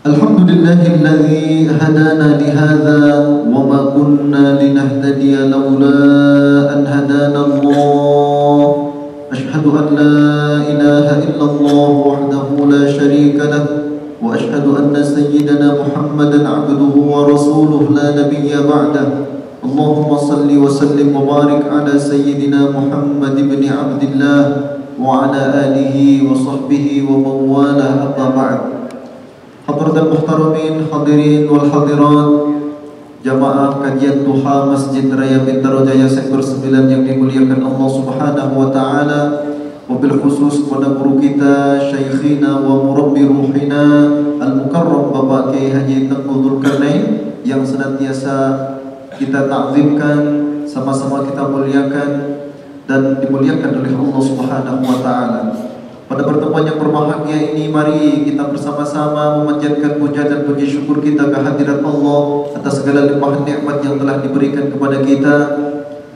الحمد لله الذي هدانا لهذا وما كنا لنهتدي لولا أن هدانا الله أشهد أن لا إله إلا الله وحده لا شريك له وأشهد أن سيدنا محمدا عبده ورسوله لا نبي بعده اللهم صل وسلم وبارك على سيدنا محمد بن عبد الله وعلى آله وصحبه ومن والاه أما بعد. Hadratul muhtaramin hadirin wal hadirat, jamaah kajian duha Masjid Raya Bintaro Jaya Sektor 9 yang dimuliakan Allah Subhanahu wa taala, wabil khusus kepada guru kita, syekhina wa murabbi ruhina al-mukarram Bapak Kiai Haji Tengku Dzulkarnain yang senantiasa kita ta'zimkan, sama-sama kita muliakan dan dimuliakan oleh Allah Subhanahu wa taala. Pada pertemuan yang berbahagia ini, mari kita bersama-sama memanjatkan puja dan puji syukur kita kehadirat Allah atas segala limpahan nikmat yang telah diberikan kepada kita.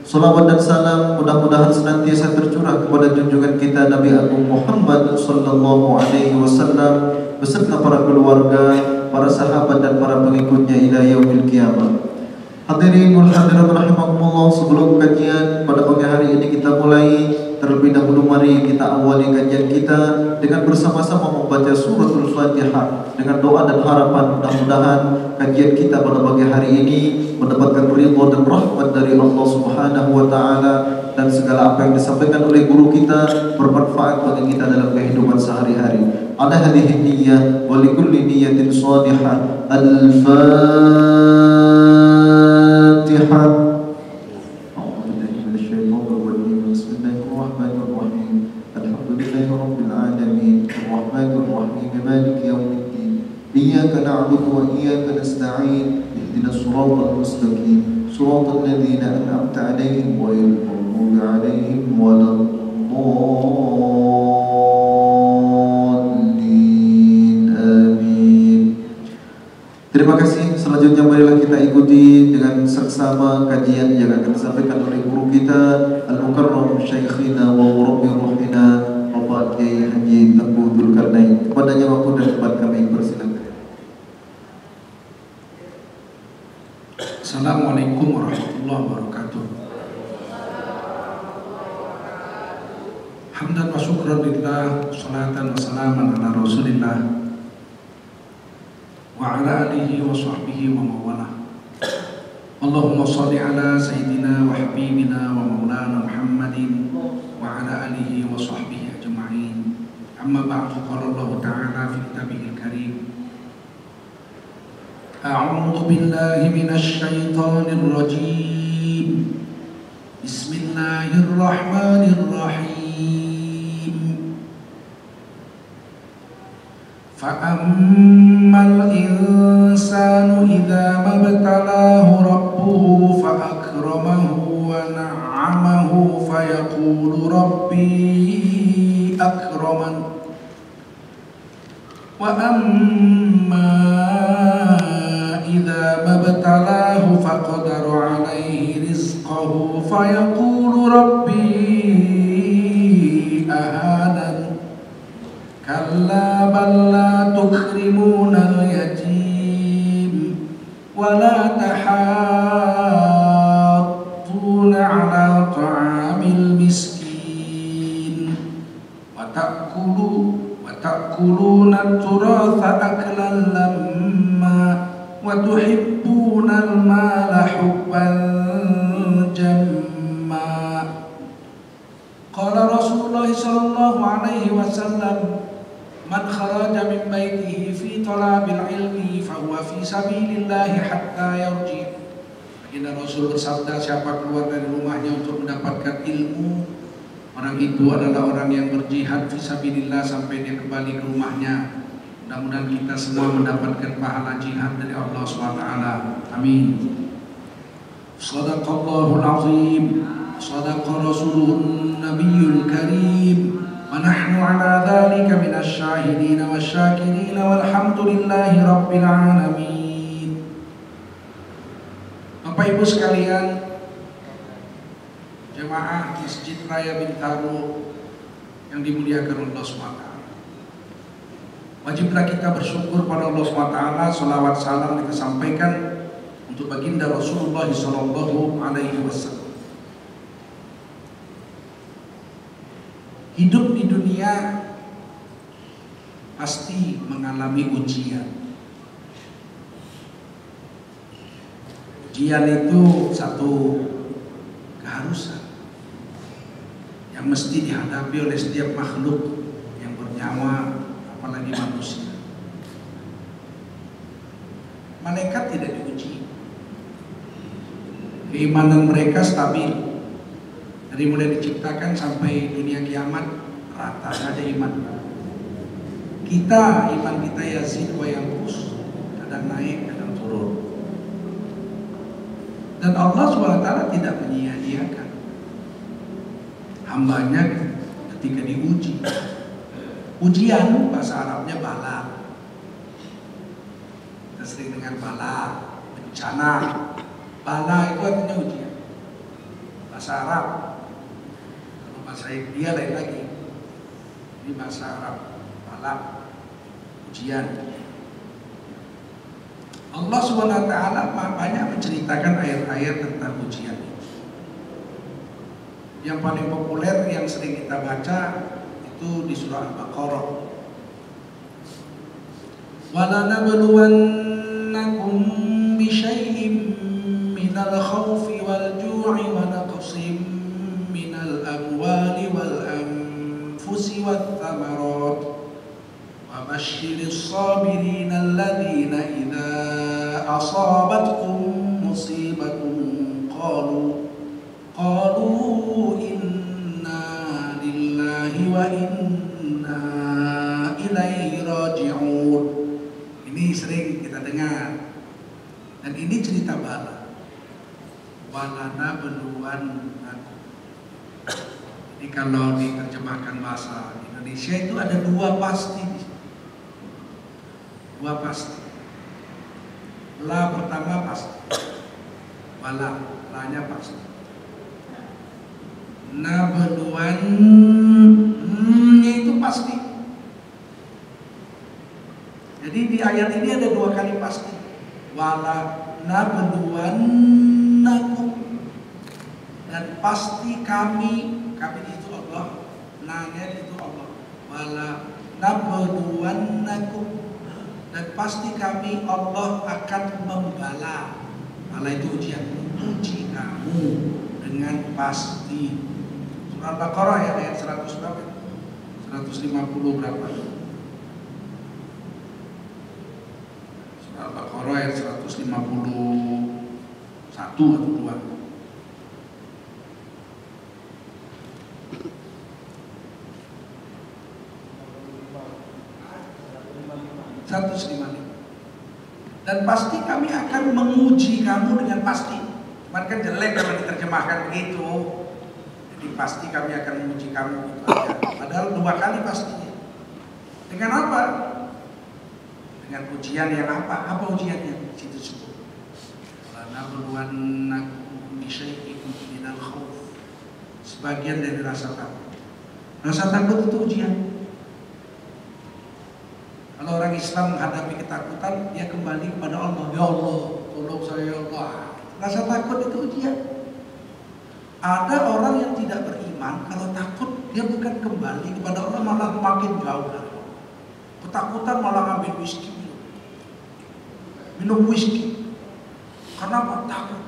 Salawat dan salam mudah-mudahan senantiasa tercurah kepada junjungan kita Nabi Agung Muhammad sallallahu alaihi wasallam beserta para keluarga, para sahabat dan para pengikutnya ila yaumil qiyamah. Hadirin wal hadirat rahimakumullah, sebelum kajian pada pagi hari ini kita mulai, terlebih dahulu mari kita awali kajian kita dengan bersama-sama membaca suratul Fatihah dengan doa dan harapan mudah-mudahan kajian kita pada pagi hari ini mendapatkan ridha dan rahmat dari Allah Subhanahu wa taala, dan segala apa yang disampaikan oleh guru kita bermanfaat bagi kita dalam kehidupan sehari-hari. Ala hadhihi niyyah wa likulli niyyatin shadihah. Al-Fatihah. إياك نعبد وإياك نستعين اهدنا الصراط المستقيم صراط الذين أنعمت عليهم غير المغضوب عليهم ولا الضالين آمين. Terima kasih. Selanjutnya marilah kita ikuti dengan seksama kajian yang akan disampaikan oleh guru kita Al-Mukarram Syekhina wa Murabbi Ruhina Bapak Kiai Haji Tengku Dzulkarnain. Kepadanya waktu dan tempat kami persilakan. Assalamualaikum warahmatullahi wabarakatuh. Hamdan wa syukran lillah, salatan wa salaman ala rasulillah wa ala alihi wa sahbihi wa mawalah. Allahumma salli ala sayyidina wa habibina wa maulana Muhammadin wa ala alihi wa sahbihi ajma'in. Amma ba'du, qala Allah ta'ala fi kitabihil karim, أعوذ بالله من الشيطان الرجيم بسم الله الرحمن الرحيم فأما الإنسان إذا ما ابتلاه ربه فأكرمه ونعمه فيقول ربي أكرمن وأما إذا ما ابتلاه فقدر عليه رزقه فيقول ربي أهانن كلا بل لا تكرمون اليتيم ولا تحاضون على طعام المسكين وتأكلون التراث أكلا لما وتحبون المال حبا جما قال رسول الله صلى الله عليه وسلم من خرج من بيته في طلب العلم فهو في سبيل الله حتى يرجع. Baginda Rasul bersabda, siapa keluar dari rumahnya untuk mendapatkan ilmu, orang itu adalah orang yang berjihad fi sabilillah sampai dia kembali ke rumahnya. Mudah-mudahan kita semua mendapatkan pahala jihad dari Allah SWT. Amin. Sadaqallahul azim, sadaqa rasulun nabiyul karim, wa nahnu ala dhalika minasy syahidin wasyakirin walhamdulillahi rabbil alamin. Bapak Ibu sekalian, jemaah Masjid Raya Bintaro yang dimuliakan Allah SWT. Wajiblah kita bersyukur pada Allah SWT. Salawat salam kita sampaikan untuk baginda Rasulullah SAW. Hidup di dunia pasti mengalami ujian. Ujian itu satu keharusan yang mesti dihadapi oleh setiap makhluk yang bernyawa, apalagi manusia. Malaikat tidak diuji. Keimanan mereka stabil. Dari mulai diciptakan sampai dunia kiamat rata saja iman. Kita, iman kita yazid wa yanqus, kadang naik, kadang turun. Dan Allah SWT tidak menyia-nyiakan hambanya ketika diuji. Ujian bahasa Arabnya bala. Kita sering dengar bala, bencana. Bala itu artinya ujian. Bahasa Arab. Kalau bahasa India lain lagi. Ini bahasa Arab. Bala, ujian. Allah SWT banyak menceritakan ayat-ayat tentang ujian ini. Yang paling populer yang sering kita baca itu di surah Al-Baqarah. وَلَنَبْلُوَنَّكُمْ بِشَيْءٍ مِّنَ الْخَوْفِ وَالْجُوعِ وَنَقْصٍ مِّنَ الْأَمْوَالِ وَالْأَنفُسِ وَالثَّمَرَاتِ وَبَشِّرِ الصَّابِرِينَ الَّذِينَ إِذَا أَصَابَتْهُم مُّصِيبَةٌ قالوا إِنَّا لِلَّهِ وَإِنَّا إِلَيْهِ راجعون. Ini sering kita dengar. Dan ini cerita bala. Walana beluan aku. Jadi kalau diterjemahkan bahasa Indonesia itu ada dua pasti. Dua pasti. La pertama pasti. Wala, la-nya pasti. Nabeluan itu pasti. Jadi di ayat ini ada dua kali pasti. Wala nabluwannakum, dan pasti kami itu Allah, nanya itu Allah. Wala nabluwannakum, dan pasti kami Allah akan membala. Bala itu ujian, uji kamu dengan pasti. Surah Al-Baqarah ya, ayat 100 berapa? 150 berapa? Surah Al-Baqarah ayat 151 atau 2. 155. Dan pasti kami akan menguji kamu dengan pasti. Cuman kan jelek kalau diterjemahkan begitu. Jadi pasti kami akan menguji kamu gitu aja. Padahal dua kali pastinya. Dengan apa? Dengan ujian yang apa? Apa ujiannya? Situ sebut. Lanabluwannakum bisyai'in minal khauf. Sebagian dari rasa takut. Rasa takut itu ujian. Kalau orang Islam menghadapi ketakutan, dia kembali kepada Allah. Ya Allah, tolong saya ya Allah. Rasa takut itu ujian. Ada orang yang tidak beriman, kalau takut dia bukan kembali kepada Allah, malah makin jauh dari Allah. Ketakutan malah ngambil whisky, minum whisky. Karena apa? Takut.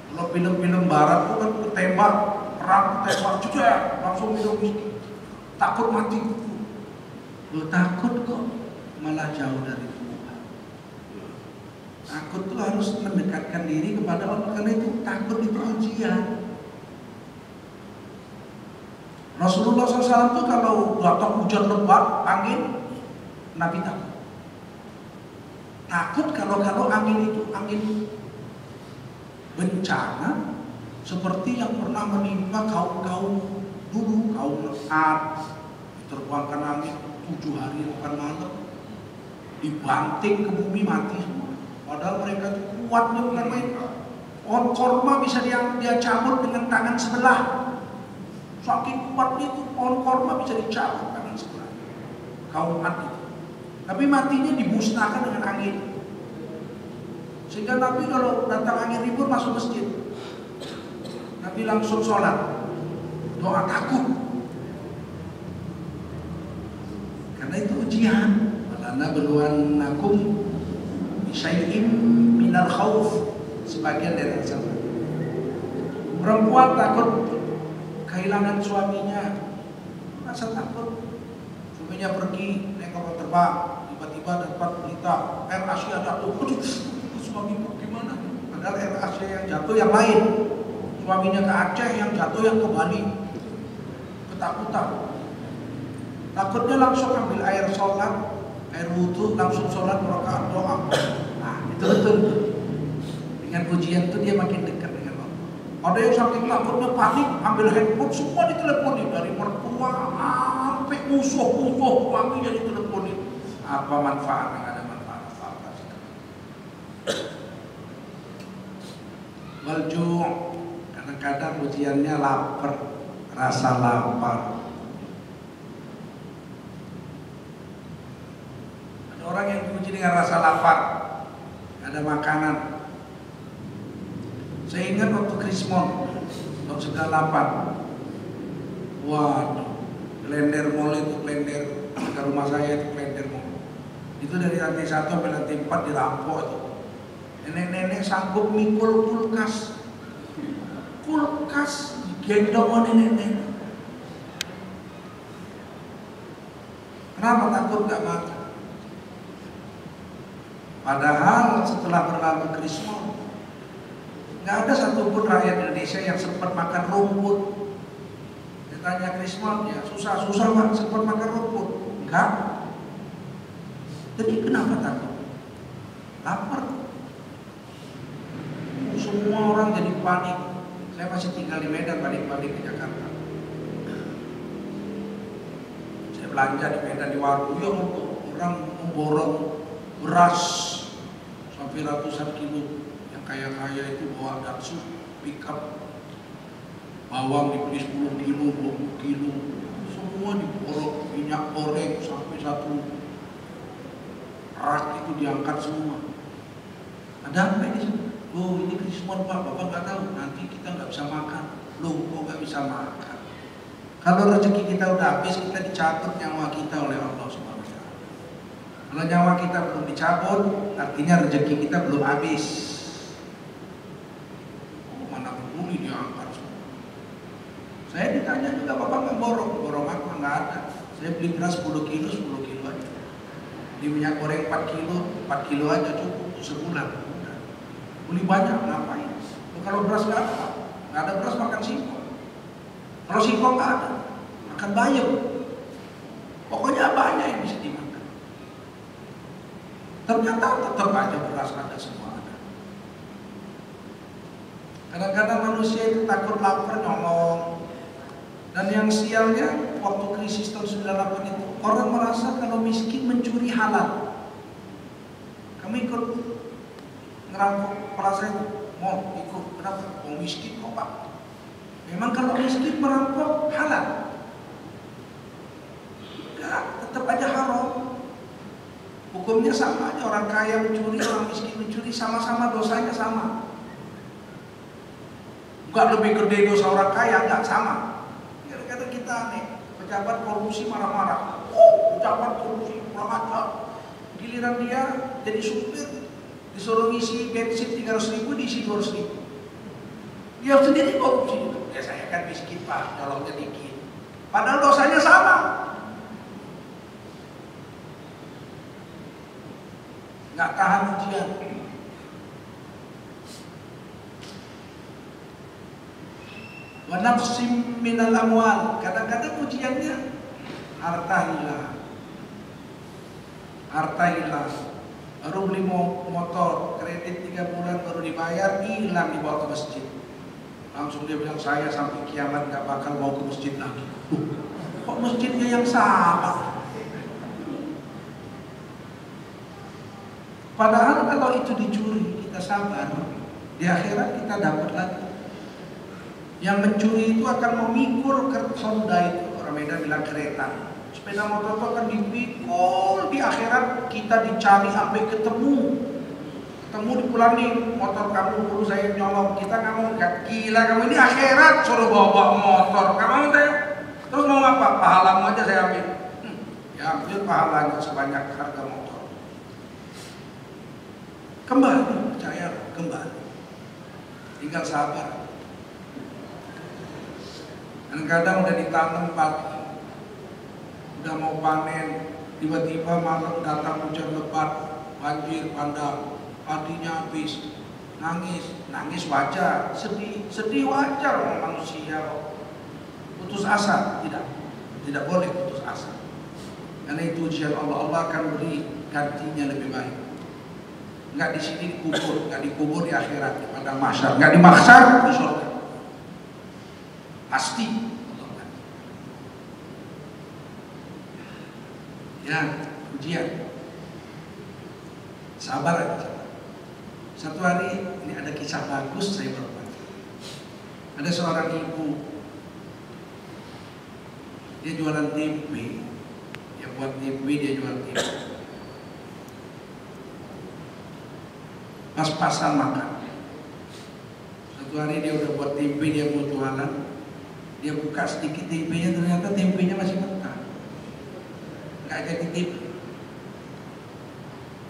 Kalau film-film barat itu kan ketembak, perang ketembak juga langsung minum whisky. Takut mati. Lo takut kok malah jauh dari Tuhan. Takut tuh harus mendekatkan diri kepada Allah, karena itu takut itu ujian. Rasulullah SAW tuh kalau datang hujan lebat, angin, Nabi takut. Takut kalau angin itu angin bencana seperti yang pernah menimpa kaum dulu, kaum Ad, diterbangkan angin 7 hari 8 malam, dibanting ke bumi, mati semua. Padahal mereka itu kuatnya bukan main. Pohon korma bisa dia cabut dengan tangan sebelah. Saking kuatnya itu pohon korma bisa dicabut tangan sebelah. kaum Ad itu. Tapi matinya dimusnahkan dengan angin. Sehingga Nabi kalau datang angin ribut masuk masjid, Nabi langsung sholat, doa takut. Karena itu ujian. Walanabluwannakum bisyai'im minal khauf, sebagian dari ancaman. Perempuan takut kehilangan suaminya, rasa takut. Suaminya pergi naik kapal terbang, tiba-tiba dapat berita Air Asia jatuh. Aduh, suamiku gimana? Padahal Air Asia yang jatuh yang lain. Suaminya ke Aceh, yang jatuh yang ke Bali. Ketakutan. Takutnya langsung ambil air sholat, air wudhu, langsung sholat rakaat doa. Nah, itu betul. Dengan ujian itu dia makin dekat dengan Allah. Ada yang saking takutnya panik, ambil handphone semua diteleponi, dari mertua sampai musuh-musuh suaminya diteleponi. Apa manfaatnya? Nggak ada manfaat apa-apa. Walju', kadang-kadang ujiannya lapar, rasa lapar. Ada orang yang diuji dengan rasa lapar, ada makanan. Saya ingat waktu Krismon, waktu sudah lapar. Waduh, Klender Mall itu, Klender ke rumah saya itu Klender Mall. Itu dari lantai 1 sampai lantai 4 dirampok itu. Nenek-nenek sanggup mikul kulkas. Kulkas digendong nenek-nenek. Kenapa takut gak makan? Padahal setelah berlalu Krismon, nggak ada satupun rakyat Indonesia yang sempat makan rumput. Ditanya Krismon, ya susah-susah Pak, sempat makan rumput. Enggak. Jadi kenapa takut? Lapar. Semua orang jadi panik. Saya masih tinggal di Medan, balik-balik ke Jakarta. Saya belanja di Medan di warung, ya orang memborong beras sampai ratusan kilo. Yang kaya-kaya itu bawa Datsun pickup, bawang dibeli 10 kilo, 20 kilo, semua diborong. Minyak goreng sampai 1 rak itu diangkat semua. Ada apa ini? Oh, ini Krismon Pak, Bapak nggak tahu. Nanti kita nggak bisa makan. Loh, kok nggak bisa makan? Kalau rezeki kita udah habis, kita dicabut nyawa kita oleh Allah Subhanahu wa Ta'ala. Kalau nyawa kita belum dicabut, artinya rezeki kita belum habis. Oh, mana peduli diangkat semua. Saya ditanya juga, Bapak nggak borong apa? Nggak ada. Saya beli beras 10 kilo aja. Di minyak goreng 4 kilo aja cukup sebulan. Beli banyak, ngapain? Kalau beras nggak ada beras makan singkong. Kalau singkong nggak ada, makan bayam. Pokoknya banyak yang bisa dimakan. Ternyata tetap aja beras ada, semua ada. Kadang-kadang manusia itu takut lapar, nyolong. Dan yang sialnya, waktu krisis tahun 98 itu, orang merasa kalau miskin mencuri halal. Kami ikut ngerampok, merasa itu mau ikut, kenapa? Mau miskin kok Pak? Memang kalau miskin merampok halal? Enggak, tetap aja haram. Hukumnya sama aja, orang kaya mencuri, orang miskin mencuri, sama-sama dosanya sama. Enggak lebih gede dosa orang kaya, enggak sama. Kadang-kadang kita aneh, pejabat korupsi marah-marah. Oh, pejabat korupsi kurang ajar. Giliran dia jadi supir, disuruh ngisi bensin 300.000, diisi 200.000. Dia sendiri korupsi. Ya saya kan miskin Pak, nyolongnya dikit. Padahal dosanya sama. Nggak tahan ujian. Wa naqsim minal amwal. Kadang-kadang ujiannya harta hilang. Harta hilang. Baru beli motor, kredit 3 bulan baru dibayar, hilang, dibawa ke masjid. Langsung dia bilang, saya sampai kiamat gak bakal mau ke masjid lagi. Kok masjidnya yang sama? Padahal kalau itu dicuri, kita sabar, di akhirat kita dapat lagi. Yang mencuri itu akan memikul ke Honda itu, orang Medan bilang kereta. Sepeda motor itu akan dipikul di akhirat, kita dicari sampai ketemu dipulangin motor kamu dulu saya nyolong, kita nggak mau, gila kamu ini akhirat suruh bawa motor, kamu mau saya terus mau apa? Pahalamu aja saya ambil. Ya ambil pahalanya sebanyak harga motor. Kembali, percaya kembali. Tinggal sabar. Kadang-kadang udah ditanam pagi, udah mau panen, tiba-tiba malam datang hujan lebat, banjir bandang, padinya habis, nangis wajar, sedih wajar orang manusia. Putus asa tidak boleh putus asa. Karena itu ujian Allah akan beri gantinya lebih baik. Enggak di sini dikubur, enggak dikubur di akhirat, di padang mahsyar, enggak dimaksa di surga. Pasti. Ya, ujian. Sabar aja. Satu hari ini ada kisah bagus saya berbagi. Ada seorang ibu, dia jualan tempe, dia buat tempe, dia jual tempe. Pas-pasan makan. Satu hari dia udah buat tempe, dia mau jualan, dia buka sedikit tempenya, ternyata tempenya masih mentah, nggak jadi tempe.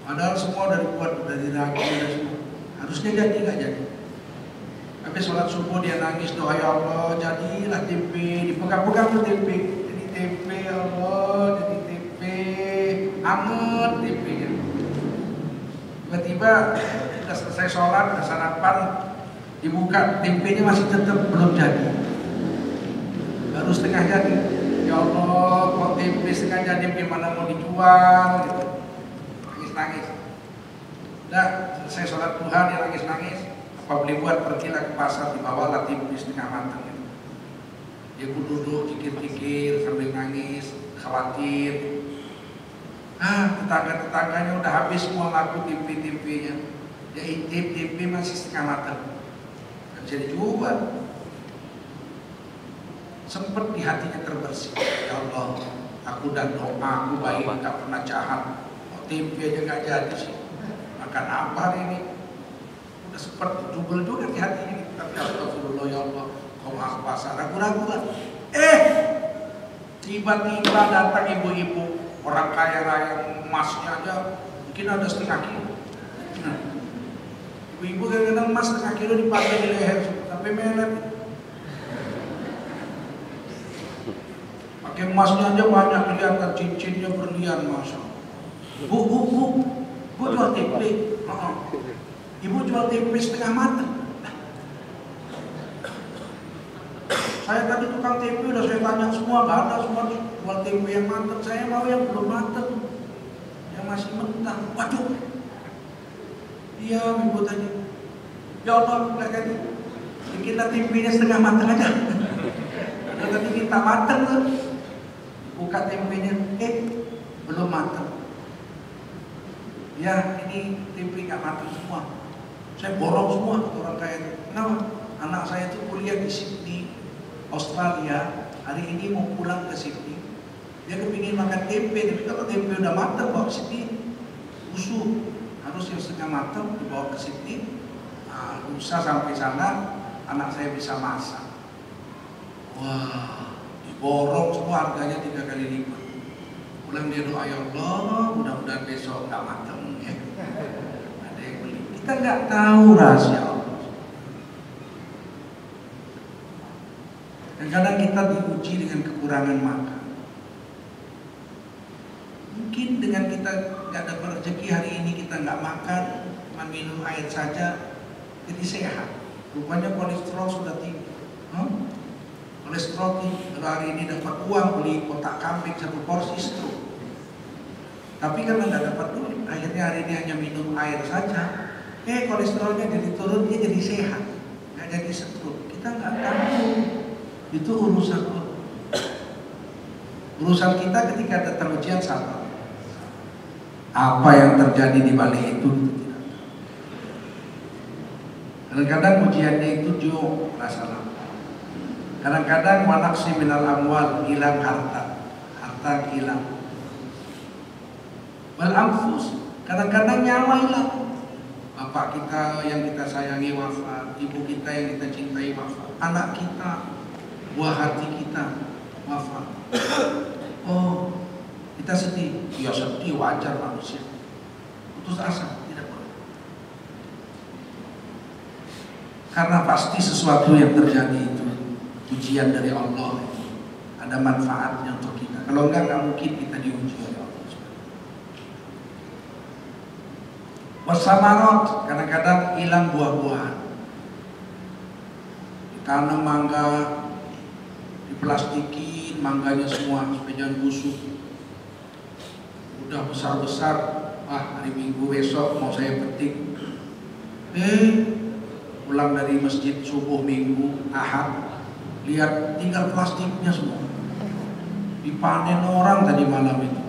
Padahal semua udah dibuat, udah diragi, udah semua. Harusnya jadi, nggak jadi. Tapi sholat subuh dia nangis, doa ya Allah, jadilah tempe, dipegang-pegang tuh tempe. Jadi tempe ya Allah, jadi tempe, anget tempenya. Tiba-tiba udah selesai sholat, udah sarapan, dibuka tempenya masih tetap belum jadi. Baru setengah jadi. Ya Allah, kok tempe setengah jadi gimana mau dijual gitu. Nangis. Udah selesai sholat duha dia nangis. Apa beli buat, pergilah ke pasar, dibawalah tempe setengah matang. Dia duduk kikir-kikir sambil nangis, khawatir. Tetangga-tetangganya udah habis semua laku tempe-tempenya. Dia intip tempe masih setengah matang, nggak bisa dijual. Sempet di hatinya terbersih. Ya Allah, aku dan doa aku baik, tak pernah jahat. Tempe aja nggak jadi sih, makan apa hari ini? Udah sempat jubel juga di hatinya. Tapi astagfirullah ya Allah, kau maha kuasa, ragu-ragu lah. Tiba-tiba datang ibu-ibu, orang kaya raya, emasnya aja mungkin ada setengah kilo. Ibu-ibu kadang-kadang emas setengah kilo dipakai di leher sampai melet. Pakai emasnya aja banyak, kelihatan cincinnya berlian, masya Allah. Bu jual tempe. Ibu jual tempe setengah matang. Saya tadi tukang tempe udah saya tanya semua, gak ada semua jual tempe yang matang. Saya mau yang belum matang, yang masih mentah. Waduh, iya ibu tadi. Ya Allah, lagi kita tempenya setengah matang aja. Udah tadi kita matang tuh, buka tempenya, belum matang. Ya ini tempe nggak matang semua. Saya borong semua orang kaya itu. Kenapa? Anak saya itu kuliah di Sydney, Australia. Hari ini mau pulang ke Sydney. Dia kepingin makan tempe, tapi kalau tempe udah matang bawa ke Sydney busuk. Harus yang setengah matang dibawa ke Sydney. Lusa sampai sana anak saya bisa masak. Wah, diborong semua, harganya 3 kali lipat. Pulang dia doa, ya Allah, mudah-mudahan besok nggak matang ya. Ada yang beli. Kita nggak tahu rahasia Allah. Kadang-kadang kita diuji dengan kekurangan makan. Mungkin dengan kita nggak dapat rezeki hari ini, kita nggak makan, cuma minum air saja, jadi sehat. Rupanya kolesterol sudah tinggi. Kolesterol tinggi. Kalau hari ini dapat uang beli kotak kambing 1 porsi stroke. Tapi karena nggak dapat duit, akhirnya hari ini hanya minum air saja. Kolesterolnya jadi turun, dia jadi sehat, nggak jadi stroke. Kita nggak tahu. Itu urusan kita ketika datang ujian sabar. Apa yang terjadi di balik itu kita tidak tahu. Kadang-kadang ujiannya itu jauh rasa lapar. Kadang-kadang wanaksi minal amwal, hilang harta harta hilang. Wal anfus, kadang-kadang nyawa hilang. Bapak kita yang kita sayangi wafat, ibu kita yang kita cintai wafat, anak kita, buah hati kita wafat. Oh, kita sedih. Ya sedih, wajar manusia. Putus asa, tidak boleh. Karena pasti sesuatu yang terjadi itu ujian dari Allah, ada manfaatnya untuk kita. Kalau enggak mungkin kita diuji oleh Allah. Wasamarot, kadang-kadang hilang buah-buahan. Ditanam mangga, diplastikin mangganya semua supaya jangan busuk. Udah besar-besar, hari Minggu besok mau saya petik. Pulang dari masjid subuh Minggu, Ahad, lihat tinggal plastiknya semua. Dipanen orang tadi malam itu.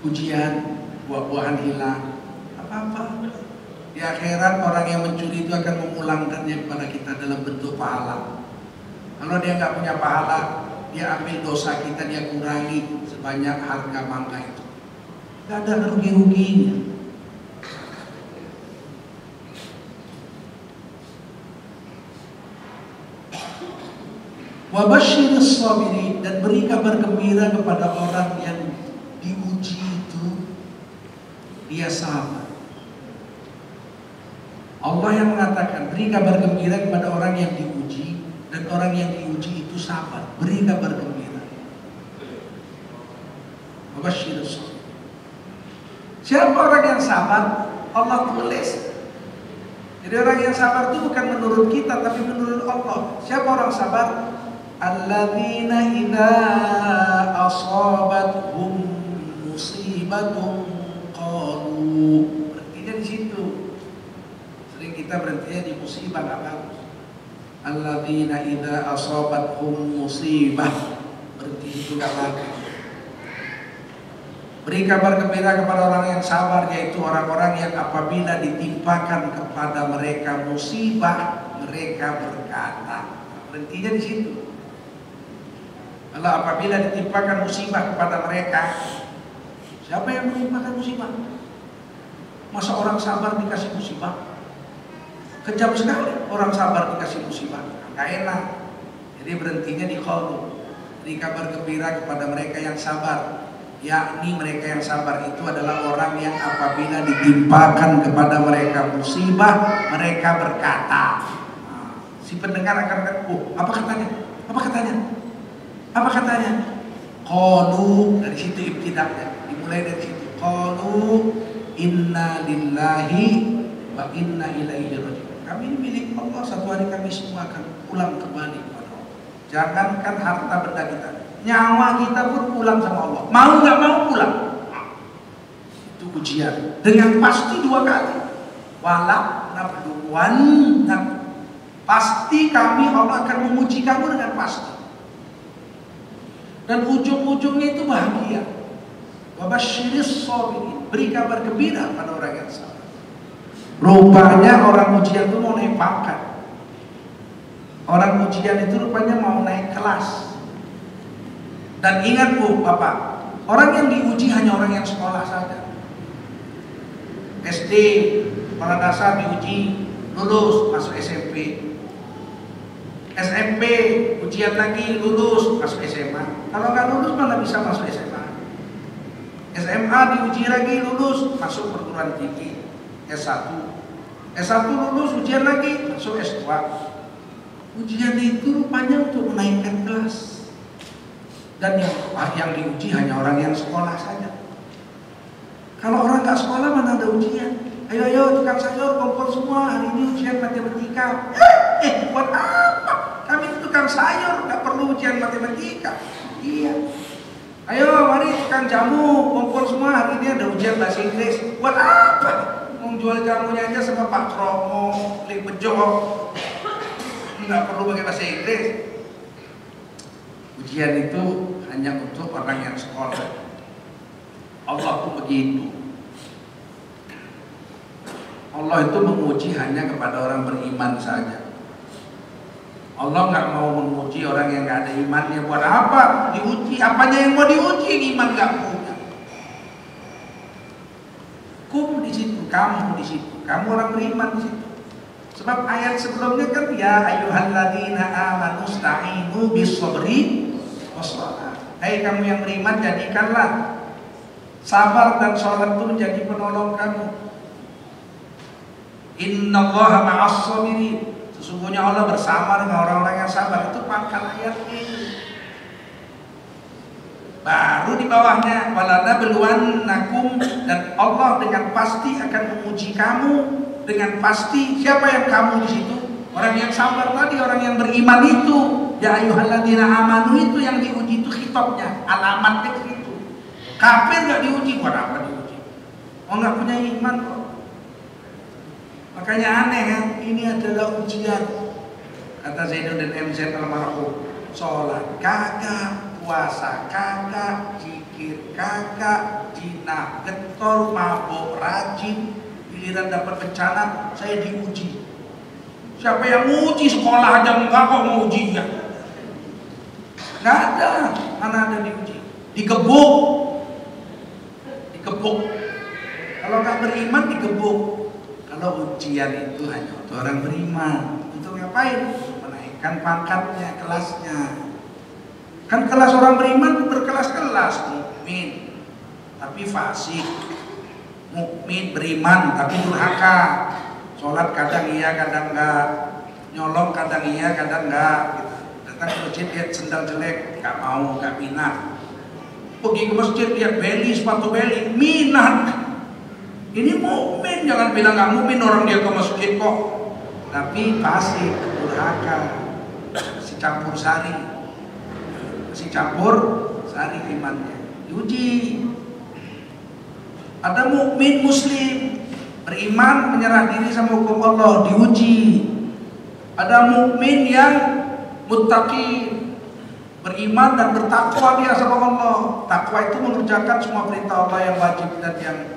Ujian, buah-buahan hilang, apa-apa. Di akhirat orang yang mencuri itu akan memulangkannya kepada kita dalam bentuk pahala. Kalau dia nggak punya pahala, dia ambil dosa kita, dia kurangi sebanyak harga mangga itu. Nggak ada rugi-ruginya. Wabashiris sabirin, dan beri kabar gembira kepada orang yang diuji itu dia sabar. Allah yang mengatakan beri kabar gembira kepada orang yang diuji, dan orang yang diuji itu sabar. Beri kabar gembira. Wabashiris sabirin. Siapa orang yang sabar? Allah tulis. Jadi orang yang sabar itu bukan menurut kita, tapi menurut Allah. Siapa orang sabar? Alladzina idza asabathum musibatun qalu. Berartinya di situ. Sering kita berhentinya di musibah, nggak bagus. Alladzina idza asabathum musibah. Berarti itu nggak bagus. Beri kabar gembira kepada orang yang sabar, yaitu orang-orang yang apabila ditimpakan kepada mereka musibah, mereka berkata. Berhentinya di situ. Kalau apabila ditimpakan musibah kepada mereka, siapa yang menimpakan musibah? Masa orang sabar dikasih musibah? Kejam sekali orang sabar dikasih musibah. Gak enak. Jadi berhentinya di qalu. Beri kabar gembira kepada mereka yang sabar, yakni mereka yang sabar itu adalah orang yang apabila ditimpakan kepada mereka musibah, mereka berkata. Si pendengar akan berkata, apa katanya? Apa katanya? Apa katanya? Qalu, dari situ ibtida'nya, dimulai dari situ. Qalu inna lillahi wa inna ilaihi raji'un. Kami ini milik Allah, satu hari kami semua akan pulang kembali kepada Allah. Jangankan harta benda kita, nyawa kita pun pulang sama Allah. Mau nggak mau pulang. Itu ujian. Dengan pasti 2 kali. Wala nabluwan. Pasti kami, Allah akan menguji kamu dengan pasti. Dan ujung-ujungnya itu bahagia. Wabashiris sabirin, beri kabar gembira pada orang yang sabar. Rupanya orang ujian itu mau naik pangkat. Orang ujian itu rupanya mau naik kelas. Dan ingat Bapak, orang yang diuji hanya orang yang sekolah saja. SD, sekolah dasar diuji, lulus, masuk SMP. SMP, ujian lagi, lulus, masuk SMA. Kalau nggak lulus mana bisa masuk SMA. SMA diuji lagi, lulus, masuk perguruan tinggi S1. S1 lulus, ujian lagi, masuk S2. Ujian itu rupanya untuk menaikkan kelas. Dan yang diuji hanya orang yang sekolah saja. Kalau orang nggak sekolah mana ada ujian. Ayo tukang sayur kumpul semua, hari ini ujian matematika. Buat apa? Kami itu tukang sayur, nggak perlu ujian matematika. Iya. Ayo mari tukang jamu kumpul semua, hari ini ada ujian bahasa Inggris. Buat apa? Menjual jamunya aja sama Pak Kromo, Lik Bejo. Nggak perlu pakai bahasa Inggris. Ujian itu hanya untuk orang yang sekolah. Allah pun begitu. Allah itu menguji hanya kepada orang beriman saja. Allah nggak mau menguji orang yang nggak ada imannya. Buat apa diuji? Apanya yang mau diuji? Iman nggak punya. Kum di situ, kamu di situ, kamu orang beriman di situ. Sebab ayat sebelumnya kan ya ayyuhalladzina amanu sta'inu bis-sabri was-shalah. Hai kamu yang beriman, jadikanlah sabar dan sholat itu menjadi penolong kamu. Innallaha ma'as-sabirin. Sesungguhnya Allah bersama dengan orang-orang yang sabar. Itu pangkal ayat ini. Baru di bawahnya walanabluwannakum, dan Allah dengan pasti akan menguji kamu. Dengan pasti siapa yang kamu di situ? Orang yang sabar tadi, orang yang beriman itu. Ya ayyuhalladzina amanu itu yang diuji, itu khitabnya, alamatnya itu. Kafir nggak diuji, buat apa diuji? Oh nggak punya iman kok. Makanya aneh kan, ini adalah ujian. Kata Zainuddin MZ almarhum, sholat kagak, puasa kagak, zikir kagak, jinah getol, mabuk rajin, giliran dapat bencana saya diuji. Siapa yang uji? Sekolah aja enggak kok mau ujian. Nggak ada, mana ada diuji? Digebuk. Kalau nggak beriman digebuk. Kalau ujian itu hanya untuk orang beriman. Untuk ngapain? Menaikkan pangkatnya, kelasnya. Kan kelas orang beriman berkelas-kelas. Mukmin tapi fasik, mukmin beriman tapi durhaka. Sholat kadang iya kadang enggak, nyolong kadang iya kadang enggak gitu. Datang ke masjid lihat sendal jelek, enggak mau, enggak minat. Pergi ke masjid lihat beli, sepatu beli, minat. Ini mukmin, jangan bilang nggak mukmin orang dia ke masjid kok. Tapi fasik, durhaka, si campur sari imannya, diuji. Ada mukmin muslim, beriman menyerah diri sama hukum Allah, diuji. Ada mukmin yang muttaqi, beriman dan bertakwa dia sama Allah. Takwa itu mengerjakan semua perintah Allah yang wajib dan yang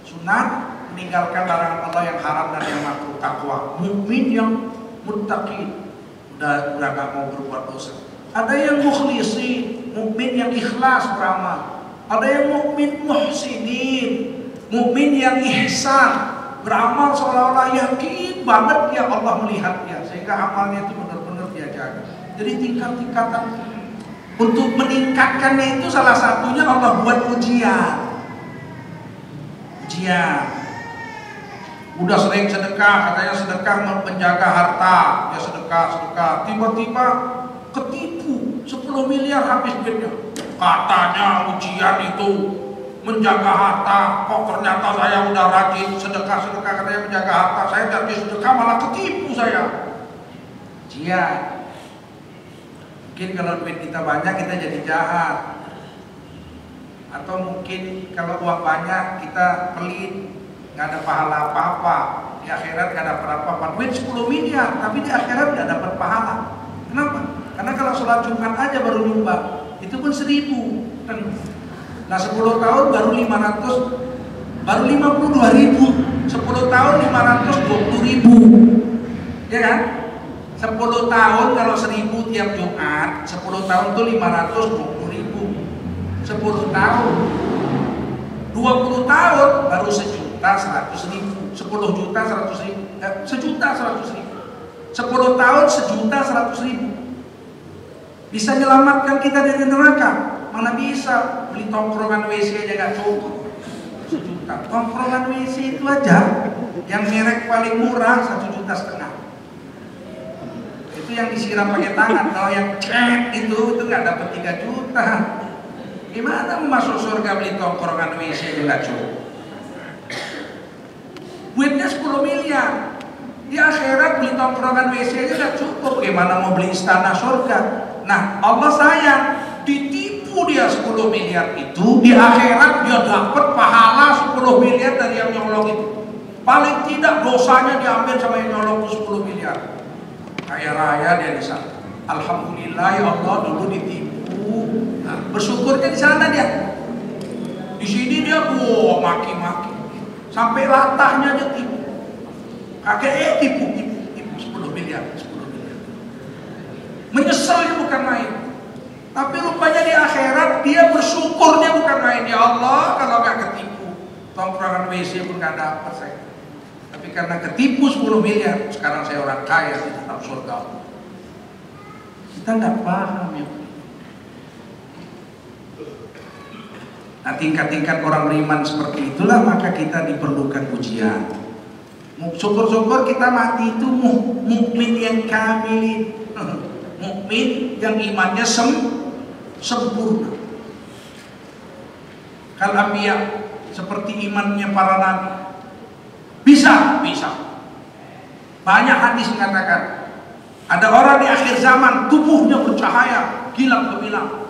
sunat, meninggalkan larangan Allah yang haram dan yang makruh. Takwa, mukmin yang muttaqi, udah gak mau berbuat dosa. Ada yang mukhlisin, mukmin yang ikhlas beramal. Ada yang mukmin muhsinin, mukmin yang ihsan, beramal seolah-olah yakin banget ya Allah melihatnya, sehingga amalnya itu benar-benar dia jaga. Jadi tingkat-tingkatan untuk meningkatkannya itu salah satunya Allah buat ujian. Udah sering sedekah, katanya sedekah menjaga harta, ya sedekah, tiba-tiba ketipu 10 miliar habis duitnya. Katanya ujian itu menjaga harta, kok ternyata saya udah rajin sedekah katanya menjaga harta, saya jadi sedekah malah ketipu saya. Ujian. Mungkin kalau duit kita banyak kita jadi jahat. Atau mungkin kalau uang banyak kita pelit, nggak ada pahala apa-apa. Di akhirat nggak dapat apa-apa. Duit 10 miliar, tapi di akhirat nggak dapat pahala. Kenapa? Karena kalau sholat Jumat aja baru nyumbang, itu pun 1000. Nah 10 tahun baru 52.000. 10 tahun 520.000. Ya kan? 10 tahun kalau 1.000 tiap Jumat, 10 tahun itu 520.000. 10 tahun, 20 tahun baru 1.100.000, 10 juta 100.000, 1.100.000, 10 tahun 1.100.000. Bisa menyelamatkan kita dari neraka? Mana bisa? Beli tongkrongan WC aja gak cukup 1 juta. Tongkrongan WC itu aja yang merek paling murah 1,5 juta. Itu yang disiram pakai tangan. Kalau yang cek itu nggak dapat 3 juta. Gimana mau masuk surga beli tongkrongan WC juga cukup? Duitnya 10 miliar. Di akhirat beli tongkrongan WC aja nggak cukup. Gimana mau beli istana surga? Nah Allah sayang, ditipu dia 10 miliar itu. Di akhirat dia dapat pahala 10 miliar dari yang nyolong itu. Paling tidak dosanya diambil sama yang nyolong itu 10 miliar. Kaya raya dia di sana. Alhamdulillah ya Allah dulu ditipu. Nah, bersyukurnya di sana dia. Di sini dia maki-maki. Sampai latahnya dia tipu. Kakek tipu 10 miliar. Menyesalnya bukan main. Tapi rupanya di akhirat dia bersyukurnya bukan main. Ya Allah, kalau nggak ketipu, tongkrongan WC pun nggak dapat saya. Tapi karena ketipu 10 miliar, sekarang saya orang kaya di dalam surga. Kita nggak paham ya. Nah, tingkat-tingkat orang beriman seperti itulah maka kita diperlukan ujian. Syukur-syukur kita mati itu mukmin yang kamilin, mukmin yang imannya sempurna. Kalau anbiya seperti imannya para nabi, bisa. Banyak hadis mengatakan ada orang di akhir zaman tubuhnya bercahaya, gilang gemilang.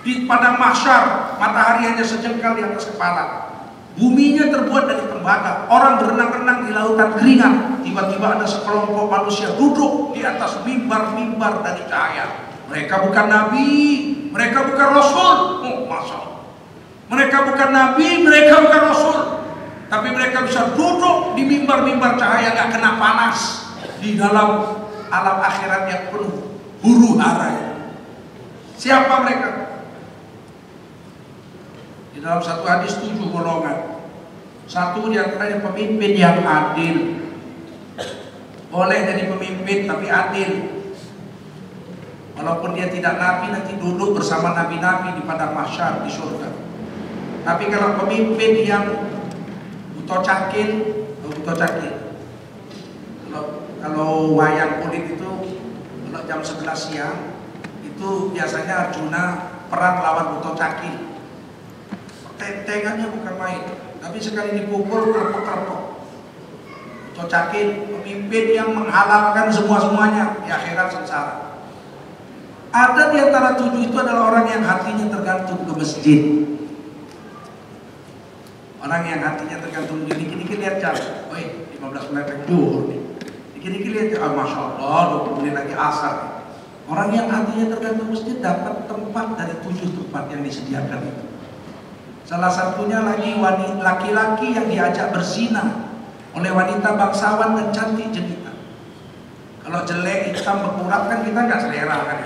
Di padang mahsyar matahari hanya sejengkal di atas kepala. Buminya terbuat dari tembaga. Orang berenang-renang di lautan keringat. Tiba-tiba ada sekelompok manusia duduk di atas mimbar-mimbar dari cahaya. Mereka bukan nabi, mereka bukan rasul. Oh, masya Allah. Mereka bukan nabi, mereka bukan rasul. Tapi mereka bisa duduk di mimbar-mimbar cahaya, gak kena panas di dalam alam akhirat yang penuh huru hara. Siapa mereka? Di dalam satu hadis 7 golongan. Satu di antaranya pemimpin yang adil. Boleh jadi pemimpin tapi adil. Walaupun dia tidak nabi, nanti duduk bersama nabi-nabi di padang mahsyar di surga. Tapi kalau pemimpin yang buto cakil, kalau wayang kulit itu kalau jam 11 siang itu biasanya Arjuna perang lawan buto cakil. Tentengannya bukan main, tapi sekali dipukul kerpok-kerpok. Cocakin pemimpin yang menghalalkan semua-semuanya di akhirat sengsara. Ada di antara 7 itu adalah orang yang hatinya tergantung ke masjid. Orang yang hatinya tergantung dikit-dikit lihat jam, 15 menit lagi zuhur nih. Dikit-dikit lihat, masya Allah 20 menit lagi asar. Orang yang hatinya tergantung masjid dapat tempat dari 7 tempat yang disediakan itu. Salah satunya lagi laki-laki yang diajak berzina oleh wanita bangsawan dan cantik jelita. Kalau jelek hitam berkurap kan kita nggak selera kan.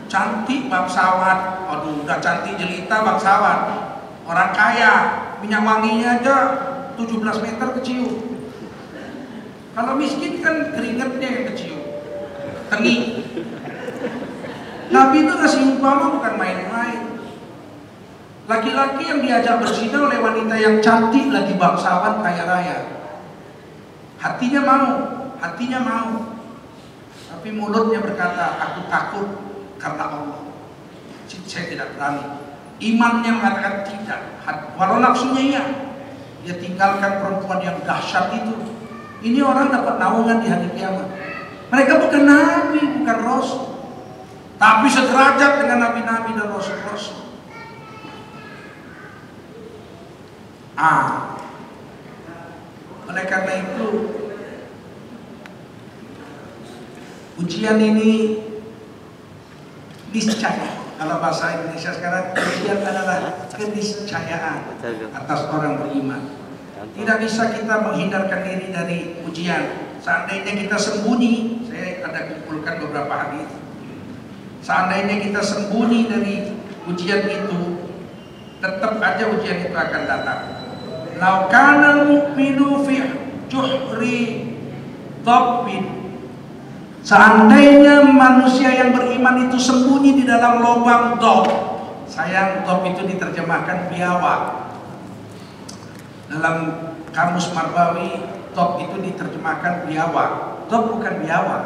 Cantik bangsawan, aduh udah cantik jelita bangsawan. Orang kaya minyak wanginya aja 17 meter kecium. Kalau miskin kan keringatnya yang kecium, tengi. Nabi itu ngasih umpama bukan main-main. Laki-laki yang diajak berzina oleh wanita yang cantik lagi bangsawan kaya raya, hatinya mau, tapi mulutnya berkata aku takut karena Allah, saya tidak berani. Imannya mengatakan tidak, walau nafsunya iya. Dia tinggalkan perempuan yang dahsyat itu. Ini orang dapat naungan di hari kiamat. Mereka bukan nabi, bukan rasul, tapi sederajat dengan nabi-nabi dan rasul-rasul. Oleh karena itu ujian ini niscaya. Kalau bahasa Indonesia sekarang ujian adalah keniscayaan atas orang beriman. Tidak bisa kita menghindarkan diri dari ujian. Seandainya kita sembunyi, saya ada kumpulkan beberapa hadis. Seandainya kita sembunyi dari ujian itu, tetap aja ujian itu akan datang. Lau kana al-mu'minu fi juhri dhabbin. Seandainya manusia yang beriman itu sembunyi di dalam lubang dhab. Sayang, dhab itu diterjemahkan biawak. Dalam kamus Marbawi, dhab itu diterjemahkan biawak. Dhab bukan biawak.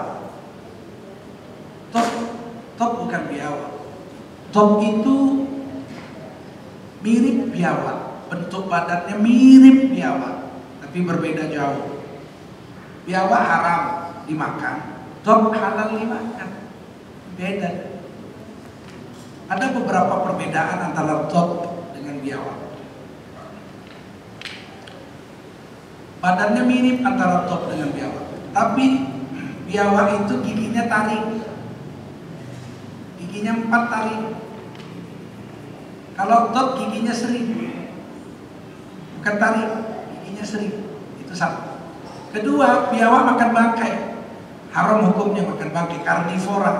Dhab bukan biawak. Dhab itu mirip biawak. Bentuk badannya mirip biawak, tapi berbeda jauh. Biawak haram dimakan, dhab halal dimakan. Beda. Ada beberapa perbedaan antara dhab dengan biawak. Badannya mirip antara dhab dengan biawak, tapi biawak itu giginya taring. Giginya 4 taring. Kalau dhab giginya sering. Bukan tarik, giginya sering. Itu satu. Kedua, biawak makan bangkai. Haram hukumnya makan bangkai, karnivora.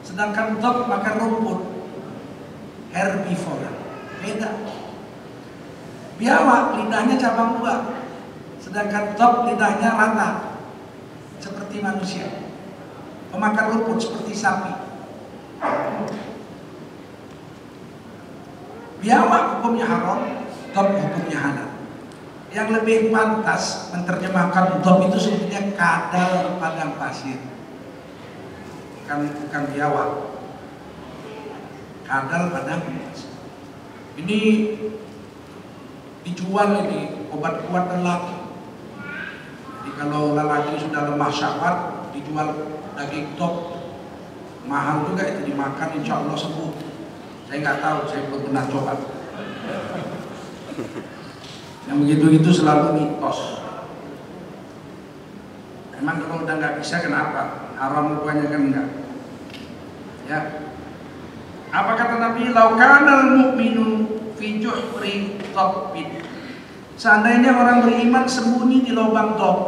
Sedangkan dog makan rumput, herbivora. Beda. Biawak lidahnya cabang dua, sedangkan dog lidahnya rata seperti manusia. Pemakan rumput seperti sapi. Biawak hukumnya haram, dog hukumnya halal. Yang lebih pantas menerjemahkan dog itu sebetulnya kadal padang pasir, bukan biawak. Kadal padang pasir. Ini dijual ini obat kuat lelaki. Jadi kalau lelaki sudah lemah syahwat, dijual daging dog, mahal juga itu, dimakan insya Allah sembuh. Saya nggak tahu, saya belum pernah coba. Yang begitu-gitu selalu mitos. Emang kalau udah nggak bisa kenapa? Haram rupanya kan enggak. Ya. Apa kata Nabi? Laukanal mu'minu fi juhri dhabbin. Seandainya orang beriman sembunyi di lubang dhab.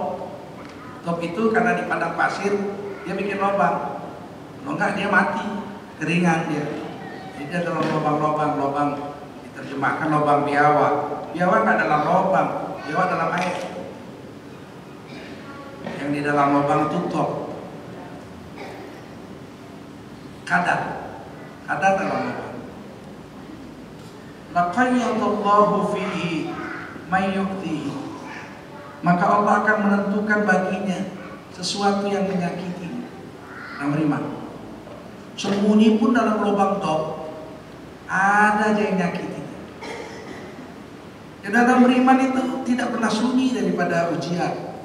Dhab itu karena di padang pasir dia bikin lubang. Kalau enggak dia mati, keringan dia. Jadi dia dalam lubang-lubang, diterjemahkan lubang biawak. Biawak nggak dalam lubang, biawak dalam air. Yang di dalam lubang itu dhab. Kadal dalam lubang. Laqayyadallahu fihi may yu'tihi. Maka Allah akan menentukan baginya sesuatu yang menyakiti yang beriman. Sembunyi pun dalam lubang dhab, ada aja yang nyakiti. Dan dalam beriman itu tidak pernah sunyi daripada ujian.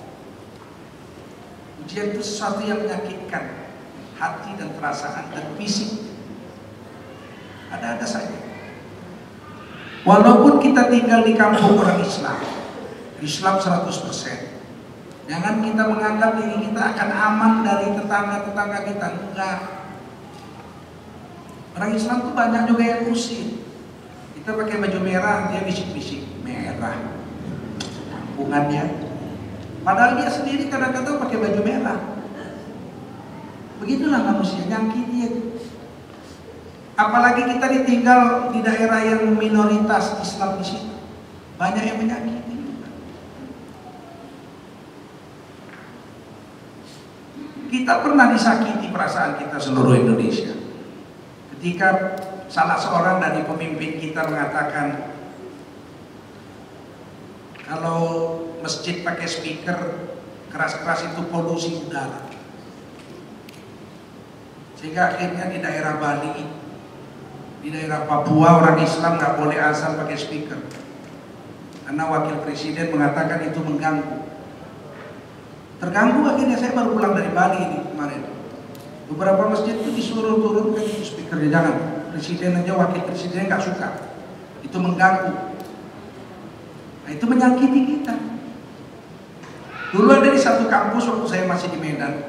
Ujian itu sesuatu yang menyakitkan hati dan perasaan dan fisik. Ada-ada saja. Walaupun kita tinggal di kampung orang Islam 100%. Jangan kita menganggap diri kita akan aman dari tetangga-tetangga kita. Enggak. Orang Islam tuh banyak juga yang usir. Kita pakai baju merah, dia bisik-bisik merah. Kampungannya. Padahal dia sendiri kadang-kadang pakai baju merah. Begitulah manusia, nyakiti dia. Apalagi kita ditinggal di daerah yang minoritas Islam di situ, banyak yang menyakiti. Kita pernah disakiti perasaan kita seluruh Indonesia. Ketika salah seorang dari pemimpin kita mengatakan, kalau masjid pakai speaker keras-keras itu polusi udara. Sehingga akhirnya di daerah Bali, di daerah Papua orang Islam nggak boleh azan pakai speaker, karena wakil presiden mengatakan itu mengganggu. Terganggu akhirnya saya baru pulang dari Bali ini kemarin. Beberapa masjid itu disuruh turunkan itu speakernya, jangan. Presiden aja wakil presiden nggak suka, itu mengganggu. Nah, itu menyakiti kita. Dulu ada di satu kampus waktu saya masih di Medan,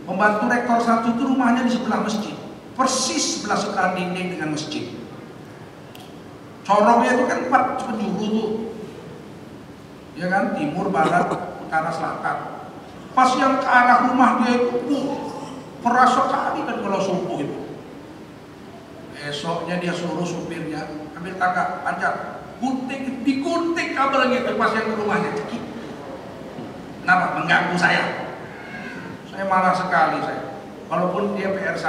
pembantu rektor satu itu rumahnya di sebelah masjid, persis sebelah dinding dengan masjid. Corongnya itu kan 4 penjuru tuh, ya kan, timur, barat, utara, selatan. Pas yang ke arah rumah dia itu, keras sekali kan kalau subuh itu. Esoknya dia suruh supirnya ambil tangga, panjat, gunting, digunting kabelnya itu pas yang ke rumahnya. Kenapa? Mengganggu saya. Saya marah sekali saya. Walaupun dia PR1,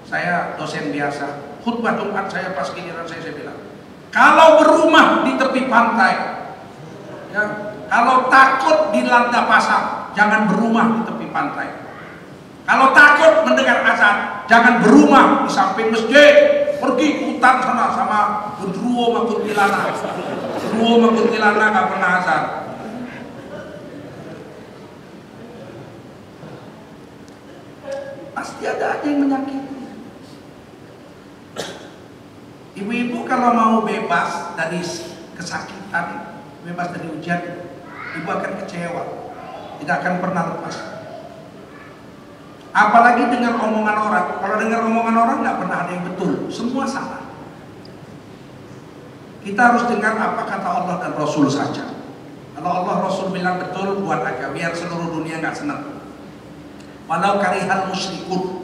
saya dosen biasa. Khutbah Jumat saya pas giliran saya bilang, kalau berumah di tepi pantai, ya, kalau takut dilanda pasang, jangan berumah di tepi pantai. Kalau takut mendengar azan, jangan berumah di samping masjid. Pergi ke hutan sana sama genderuwo sama kuntilanak. Genderuwo sama kuntilanak gak pernah azan. Pasti ada aja yang menyakiti. Ibu-ibu kalau mau bebas dari kesakitan, bebas dari ujian, ibu akan kecewa, tidak akan pernah lepas. Apalagi dengan omongan orang. Kalau dengar omongan orang nggak pernah ada yang betul, semua salah. Kita harus dengar apa kata Allah dan Rasul saja. Kalau Allah Rasul bilang betul, buat aja, biar seluruh dunia nggak senang. walau karihal musyrikun,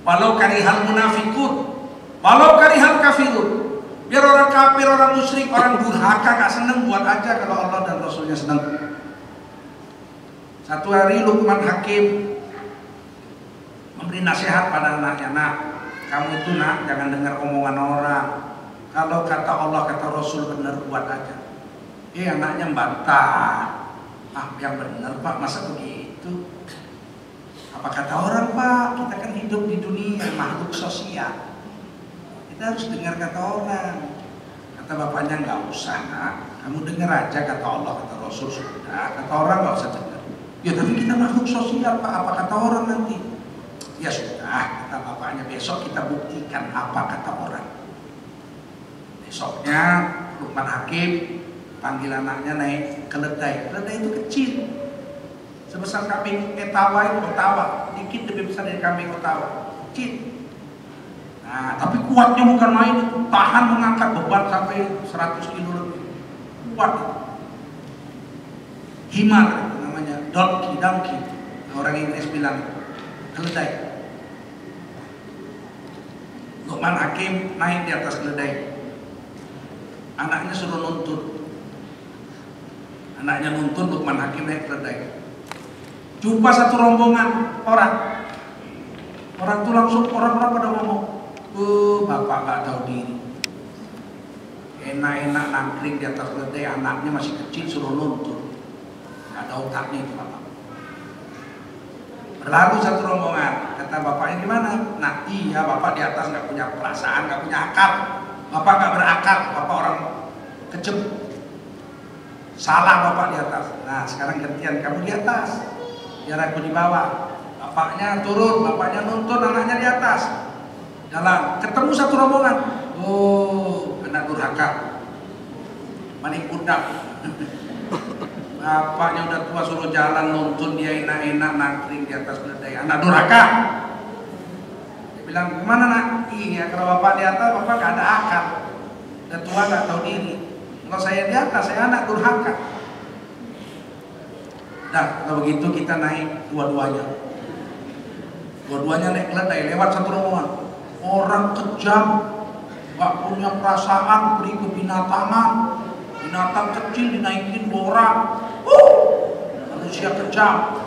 walau karihal munafikun, walau karihal kafirun. Biar orang kafir, orang musyrik, orang durhaka gak seneng, buat aja kalau Allah dan Rasulnya seneng. Satu hari Luqman Hakim memberi nasihat pada anaknya, nak, kamu itu nak jangan dengar omongan orang. Kalau kata Allah kata Rasul benar, buat aja. Anaknya membantah, yang benar pak, masa begitu? Apa kata orang pak? Kita kan hidup di dunia makhluk sosial. Kita harus dengar kata orang. Kata bapaknya, nggak usah nak, kamu dengar aja kata Allah kata Rasul sudah. Kata orang nggak usah dengar. Ya tapi kita makhluk sosial pak, apa kata orang nanti? Ya sudah, kata bapaknya, besok kita buktikan apa kata orang. Besoknya Luqman Hakim panggil anaknya naik keledai. Keledai itu kecil, sebesar kambing Ottawa itu, Ottawa, dikit lebih besar dari kambing Ottawa, kecil. Nah, tapi kuatnya bukan main, tahan mengangkat beban sampai 100 kilo lebih. Kuat. Himar namanya, donkey. Orang Inggris bilang keledai. Luqman Hakim naik di atas keledai. Anaknya suruh nuntun. Anaknya nuntun, Luqman Hakim naik keledai. Jumpa satu rombongan orang. Orang itu langsung, orang-orang pada ngomong, bapak gak tahu diri, enak-enak nangkring di atas keledai, anaknya masih kecil suruh nuntun, gak ada otaknya itu bapak. Berlalu satu rombongan, kata bapaknya, gimana? Nah iya, bapak di atas gak punya perasaan, gak punya akal, bapak gak berakal, bapak orang kejem, salah bapak di atas. Nah sekarang gantian kamu di atas, biar aku di bawah. Bapaknya turun, bapaknya nuntun, anaknya di atas. Jalan, ketemu satu rombongan. Oh, anak durhaka, maning pundak. Bapaknya udah tua suruh jalan, nuntun dia enak-enak nangkring di atas keledai. Anak durhaka. Dia bilang, gimana nak? Iya, kalau bapak di atas, bapak gak ada akal. Udah tua gak tahu diri. Kalau saya di atas, saya anak durhaka. Nah, kalau begitu kita naik dua-duanya. Dua-duanya naik keledai, lewat satu rombongan. Orang kejam, gak punya perasaan, beri kebinatangan. Binatang kecil dinaikin orang. Manusia kejam.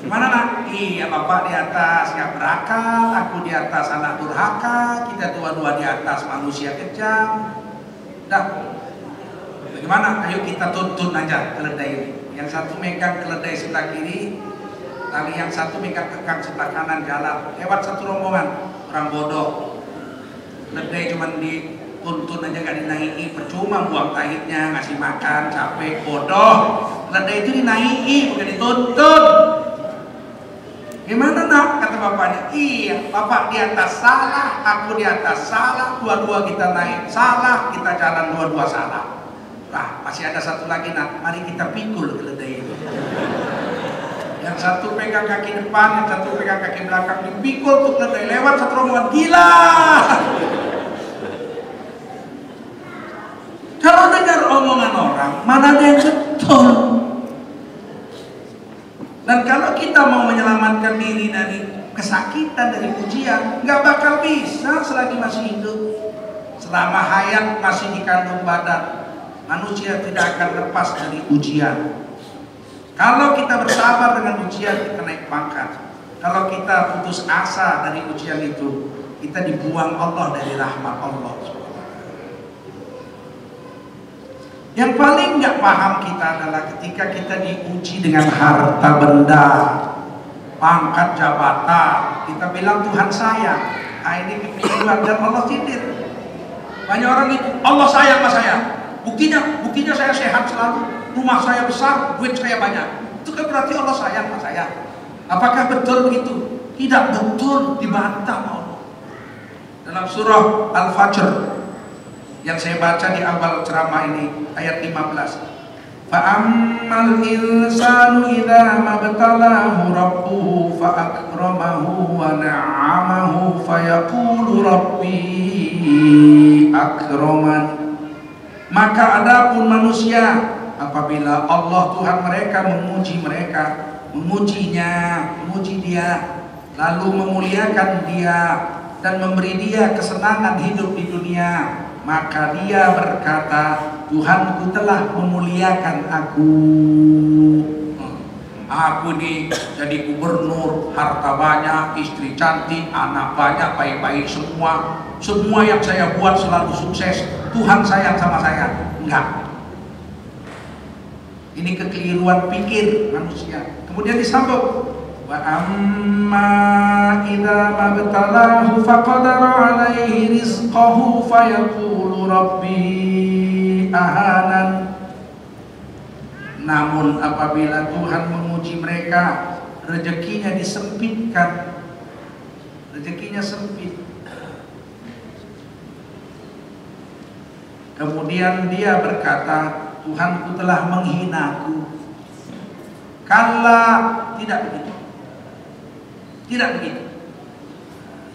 Gimana nak? Iya, bapak di atas gak berakal, aku di atas anak durhaka, kita dua-dua di atas manusia kejam. Dah, bagaimana? Ayo kita tuntun aja keledai ini. Yang satu megang keledai sebelah kiri, tali yang satu megang kekang sebelah kanan, jalan. Lewat satu rombongan, orang bodoh. Keledai cuma dituntun aja gak dinaiki, percuma buang tahitnya, ngasih makan, capek, bodoh. Keledai itu dinaiki, bukan dituntun. Gimana nak? Kata bapaknya, iya, bapak di atas salah, aku di atas salah, dua-dua kita naik salah, kita jalan dua-dua salah. Nah, masih ada satu lagi nak, mari kita pikul keledai itu. Yang satu pegang kaki depan, yang satu pegang kaki belakang, dipikul tuh keledai, lewat satu rombongan, gila. Kalau dengar omongan orang, mana ada yang betul? Dan kalau kita mau menyelamatkan diri dari kesakitan, dari ujian, nggak bakal bisa selagi masih hidup. Selama hayat masih di kandung badan, manusia tidak akan lepas dari ujian. Kalau kita bersabar dengan ujian, kita naik pangkat. Kalau kita putus asa dari ujian itu, kita dibuang Allah dari rahmat Allah. Yang paling nggak paham kita adalah ketika kita diuji dengan harta benda, pangkat jabatan, kita bilang Tuhan sayang. Nah ini kekeliruan dan Allah sindir. Banyak orang itu, Allah sayang sama saya. Buktinya saya sehat selalu, rumah saya besar, duit saya banyak. Itu kan berarti Allah sayang sama saya. Apakah betul begitu? Tidak betul, dibantah Allah. Dalam surah Al-Fajr yang saya baca di awal ceramah ini, ayat 15. Fa'ammal insanu idza mabtalahu rabbuhu fa'akramahu wa na'amahu fayaqulu rabbi akraman. Maka adapun manusia, apabila Allah Tuhan mereka memuji mereka, memujinya, memuji dia, lalu memuliakan dia dan memberi dia kesenangan hidup di dunia, maka dia berkata, Tuhanku telah memuliakan aku. Aku nih jadi gubernur, harta banyak, istri cantik, anak banyak, baik-baik semua. Semua yang saya buat selalu sukses. Tuhan sayang sama saya. Enggak. Ini kekeliruan pikir manusia. Kemudian disambung, wa amma idza mabtalahu faqadara alaihi rizqahu fayaqulu rabbi ahanan. Namun apabila Tuhan menguji mereka, rezekinya disempitkan, rezekinya sempit, kemudian dia berkata, Tuhanku telah menghinaku. Kala, tidak begitu, tidak begitu.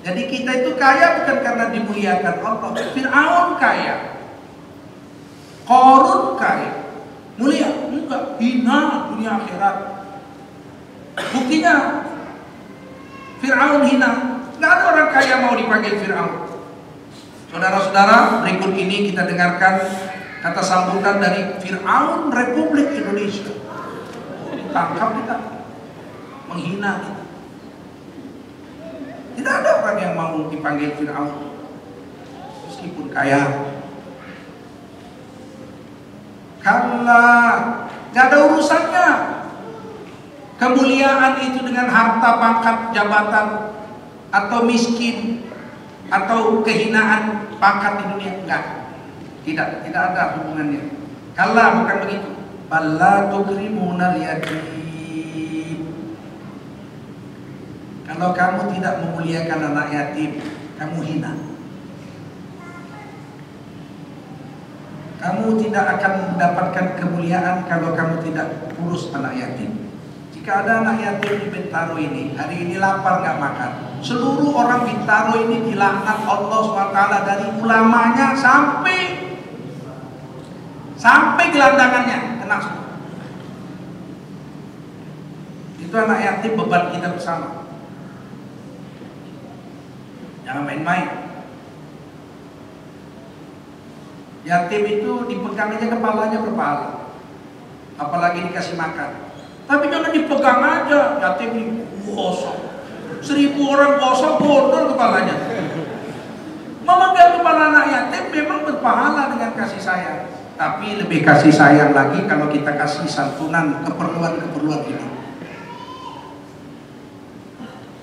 Jadi kita itu kaya bukan karena dimuliakan Allah. Fir'aun kaya, Qarun kaya, mulia enggak, hina dunia akhirat. Buktinya Fir'aun hina, nggak ada orang kaya mau dipanggil Fir'aun. Saudara-saudara, berikut ini kita dengarkan kata sambutan dari Fir'aun Republik Indonesia. Tangkap kita, menghina kita. Tidak ada orang yang mau dipanggil Fir'aun meskipun kaya. Kalla, gak ada urusannya kemuliaan itu dengan harta, pangkat, jabatan, atau miskin, atau kehinaan pangkat di dunia. Enggak, tidak ada hubungannya. Kalla, bukan begitu. Balla tukrimunal yatim. Kalau kamu tidak memuliakan anak yatim, kamu hina. Kamu tidak akan mendapatkan kemuliaan kalau kamu tidak urus anak yatim. Jika ada anak yatim di Bintaro ini, hari ini lapar nggak makan, seluruh orang Bintaro ini dilaknat Allah SWT dari ulamanya sampai gelandangannya kena semua. Itu anak yatim beban kita bersama. Jangan main-main. Yatim itu dipegang aja kepalanya berpahala, apalagi dikasih makan. Tapi jangan dipegang aja, yatim digosok. 1000 orang gosok, bondol kepalanya. Memegang kepala anak yatim memang berpahala dengan kasih sayang. Tapi lebih kasih sayang lagi kalau kita kasih santunan keperluan-keperluan ini.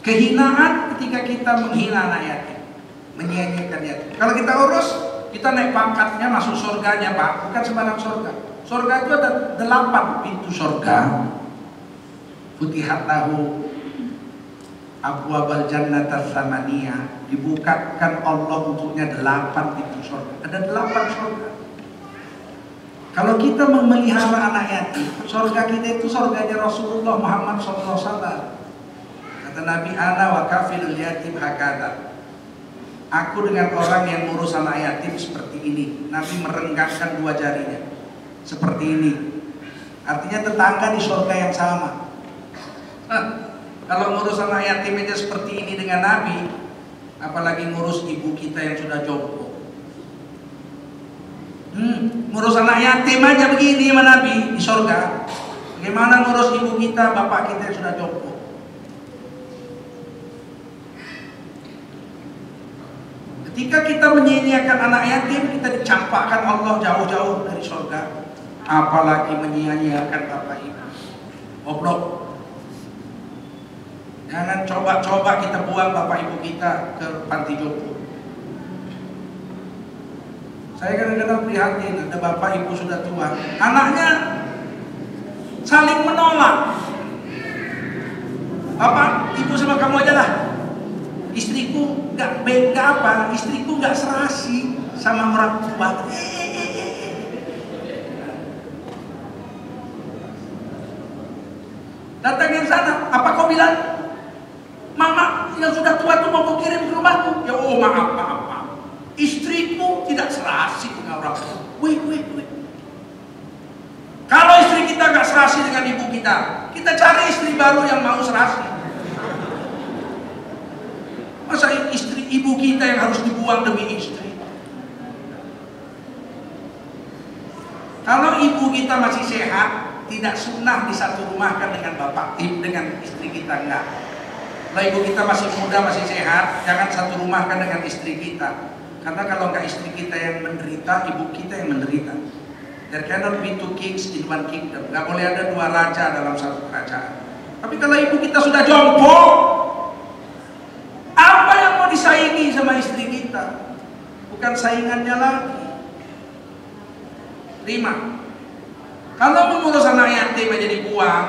Kehinaan ketika kita menghina anak yatim, menyia-nyiakan yatim. Kalau kita urus, kita naik pangkatnya, masuk surganya, Pak. Bukan sembarang surga. Surga itu ada 8 pintu surga. Futihat lahu abwabal jannata tsamaniyah. Dibukakan Allah untuknya 8 pintu surga. Ada 8 surga. Kalau kita memelihara anak yatim, surga kita itu surganya Rasulullah Muhammad SAW. Kata Nabi, ana wa kafilul yatim hakada. Aku dengan orang yang ngurus anak yatim seperti ini. Nabi merenggangkan 2 jarinya seperti ini. Artinya tetangga di surga yang sama. Kalau ngurus anak yatim aja seperti ini dengan Nabi, apalagi ngurus ibu kita yang sudah jompo. Ngurus anak yatim aja begini sama Nabi di surga. Bagaimana ngurus ibu kita, bapak kita yang sudah jompo? Ketika kita menyia-nyiakan anak yatim, kita dicampakkan Allah jauh-jauh dari surga. Apalagi menyia-nyiakan bapak ibu. Goblok. Jangan coba-coba kita buang bapak ibu kita ke panti jompo. Saya kadang-kadang prihatin, ada bapak ibu sudah tua, anaknya saling menolak. Bapak, ibu sama kamu aja lah. Istriku nggak apa, istriku nggak serasi sama orang tua. Datangin sana, apa kau bilang? Mama yang sudah tua tuh mau kau kirim ke rumahku. Ya oh maaf. Istriku tidak serasi dengan orang tua. Wait. Kalau istri kita nggak serasi dengan ibu kita Kita cari istri baru yang mau serasi. Masa istri ibu kita yang harus dibuang demi istri? Kalau ibu kita masih sehat, tidak sunnah disatu rumahkan dengan dengan istri kita, enggak. Kalau ibu kita masih muda, masih sehat, jangan satu rumahkan dengan istri kita. Karena kalau enggak istri kita yang menderita, ibu kita yang menderita. There cannot be two kings in one kingdom. Enggak boleh ada dua raja dalam satu kerajaan. Tapi kalau ibu kita sudah jompo, apa yang mau disaingi sama istri kita? Bukan saingannya lagi. Terima. Kalau mengurus anak yatim aja dibuang,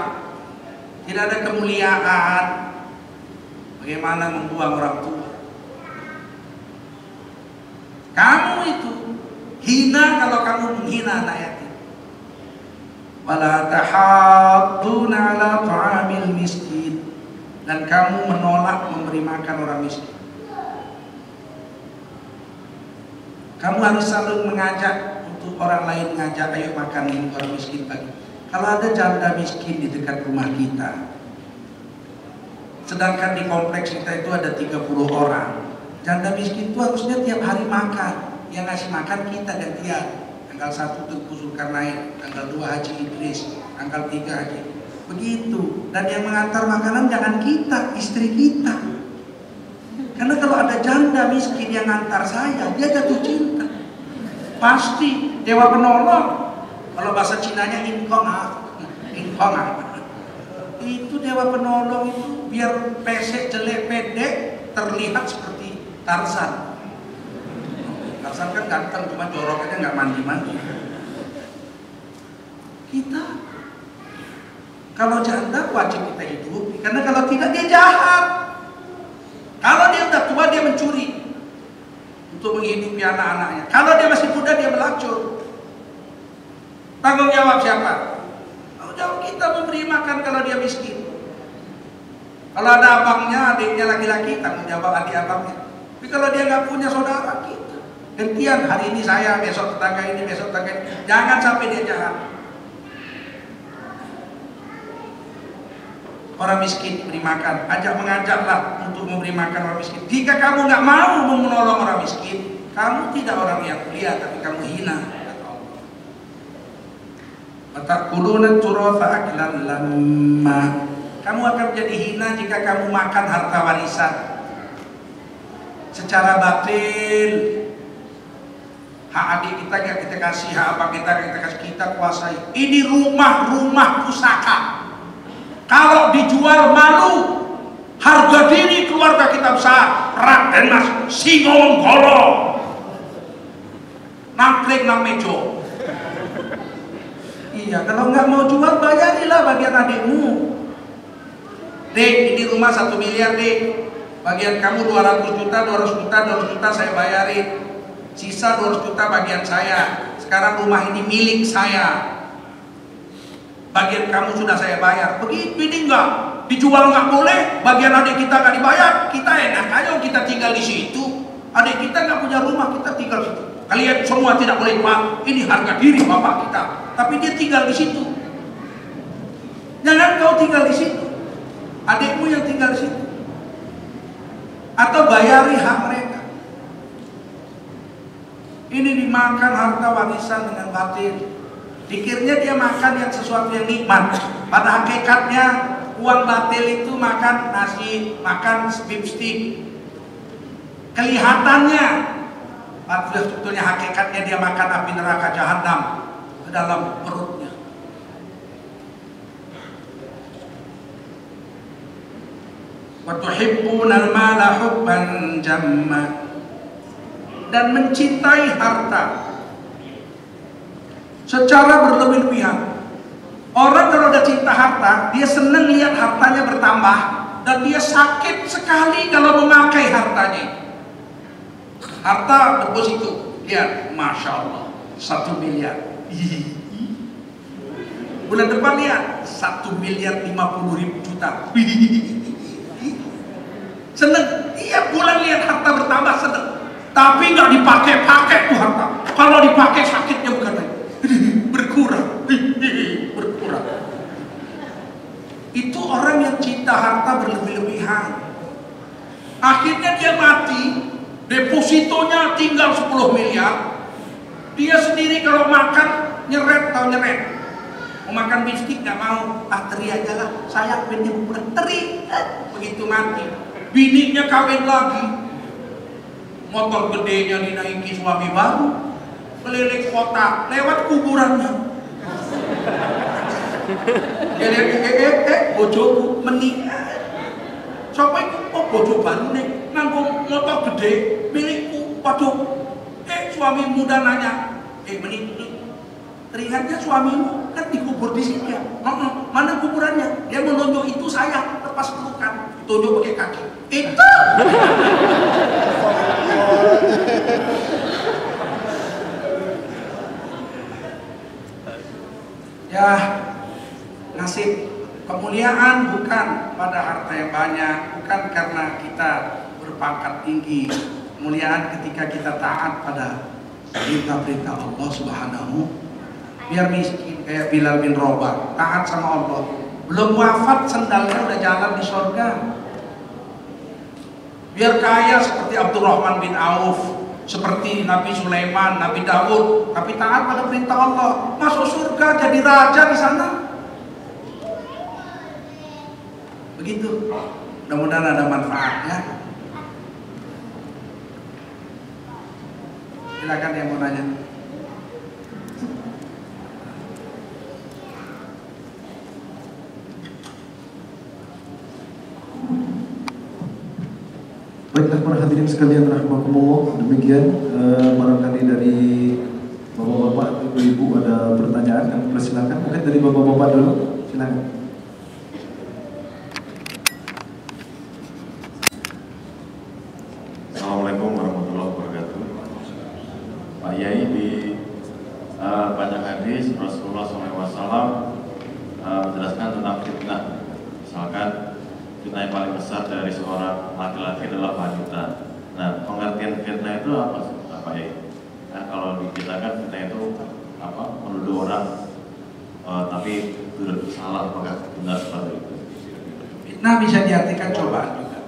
tidak ada kemuliaan, bagaimana membuang orang tua? Kamu itu hina kalau kamu menghina anak yatim. Wala tahadduna ala ta'amil miskin, dan kamu menolak memberi makan orang miskin. Kamu harus selalu mengajak untuk orang lain, ngajak ayo makan ini orang miskin pagi. Kalau ada janda miskin di dekat rumah kita, sedangkan di kompleks kita itu ada 30 orang, janda miskin itu harusnya tiap hari makan. Yang ngasih makan kita gantian. Tanggal 1 Tengku Zulkarnain, tanggal 2 Haji Idris, tanggal 3 Haji. Begitu. Dan yang mengantar makanan jangan kita, istri kita. Karena kalau ada janda miskin yang ngantar saya, dia jatuh cinta. Pasti dewa penolong. Kalau bahasa Cinanya Inkonga. Itu dewa penolong itu biar pesek jelek pendek terlihat seperti Tarzan. Tarzan kan ganteng, cuma joroknya nggak mandi-mandi. Kita kalau janda wajib kita hidupi, karena kalau tidak dia jahat. Kalau dia udah tua dia mencuri untuk menghidupi anak-anaknya. Kalau dia masih muda dia melacur. Tanggung jawab siapa? Tanggung jawab kita memberi makan kalau dia miskin. Kalau ada abangnya, adiknya laki-laki, tanggung jawab adik abangnya. Tapi kalau dia nggak punya saudara, kita gantian, hari ini saya, besok tetangga ini, besok tetangga ini. Jangan sampai dia jahat. Orang miskin beri makan, mengajaklah untuk memberi makan orang miskin. Jika kamu nggak mau menolong orang miskin, kamu tidak orang yang mulia, tapi kamu hina. Takuluna turatha aklan lamma. Kamu akan menjadi hina jika kamu makan harta warisan secara batil. Hak adik kita nggak kita kasih, hak abang kita nggak kita kasih, kita kuasai. Ini rumah pusaka. Kalau dijual malu, harga diri keluarga kita besar. Raden Mas Singonggolo, nangkring nang mejo. Iya, kalau nggak mau jual bayarilah bagian adikmu. Dek, ini rumah 1 miliar dek. Bagian kamu 200 juta saya bayarin. Sisa 200 juta bagian saya. Sekarang rumah ini milik saya. Bagian kamu sudah saya bayar. Begitu ini enggak. Dijual nggak boleh. Bagian adik kita nggak dibayar. Kita enak aja kita tinggal di situ. Adik kita nggak punya rumah, kita tinggal di situ. Kalian semua tidak boleh jual. Ini harga diri bapak kita. Tapi dia tinggal di situ. Jangan kau tinggal di situ. Adikmu yang tinggal di situ. Atau bayari hak mereka. Ini dimakan harta warisan dengan batil. Pikirnya dia makan yang sesuatu yang nikmat. Pada hakikatnya uang batil itu makan nasi, makan beef stick. Kelihatannya, padahal sebetulnya hakikatnya dia makan api neraka jahanam ke dalam perutnya. Wa tuhibbunal mala hubban jamma, dan mencintai harta secara berlebih-lebihan. Orang kalau udah cinta harta, dia senang lihat hartanya bertambah, dan dia sakit sekali kalau memakai hartanya. Harta deposito, lihat, masya Allah, 1 miliar. Bulan depan lihat 1.050.000 juta. Seneng, iya bulan lihat harta bertambah seneng. Tapi nggak dipakai-pakai tuh harta. Kalau dipakai sakitnya bukan lagi. Berkurang. Dia sendiri kalau makan nyeret atau nyeret. Mau makan biskuit nggak mau, teri aja lah. Saya pengen bukan teri. Begitu mati, bininya kawin lagi. Motor gedenya dinaiki suami baru, keliling kota lewat kuburannya. Dia lihat bojoku menikah. Siapa itu? Oh bojo baru nih, nganggo motor gede milikku. Waduh, suami muda nanya, menikah. Teringatnya suamimu kan dikubur di sini ya. Mana kuburannya? Dia menunjuk itu saya, lepas pelukan, tunjuk pakai kaki. Itu. Ya, nasib kemuliaan bukan pada harta yang banyak, bukan karena kita berpangkat tinggi. Kemuliaan ketika kita taat pada perintah-perintah Allah Subhanahu. Biar miskin kayak Bilal bin Rabah, taat sama Allah, belum wafat sendalnya udah jalan di surga. Biar kaya seperti Abdurrahman bin Auf, seperti Nabi Sulaiman, Nabi Daud, tapi taat pada perintah Allah, masuk surga jadi raja di sana. Begitu. Mudah-mudahan ada manfaatnya. Silakan yang mau nanya. Baiklah para hadirin sekalian rahimakumullah, demikian barangkali dari bapak-bapak, ibu-ibu ada pertanyaan, kami persilakan. Mungkin dari bapak-bapak dulu, silakan. Assalamualaikum warahmatullahi wabarakatuh. Pak Yai, di banyak hadis Rasulullah SAW menjelaskan tentang fitnah. Misalkan fitnah yang paling besar dari seorang laki-laki adalah wanita. Nah, pengertian fitnah itu apa ya? Nah, kalau di kita kan fitnah itu apa? Menuduh orang, tapi itu salah, apakah benar seperti itu? Fitnah bisa diartikan cobaan juga.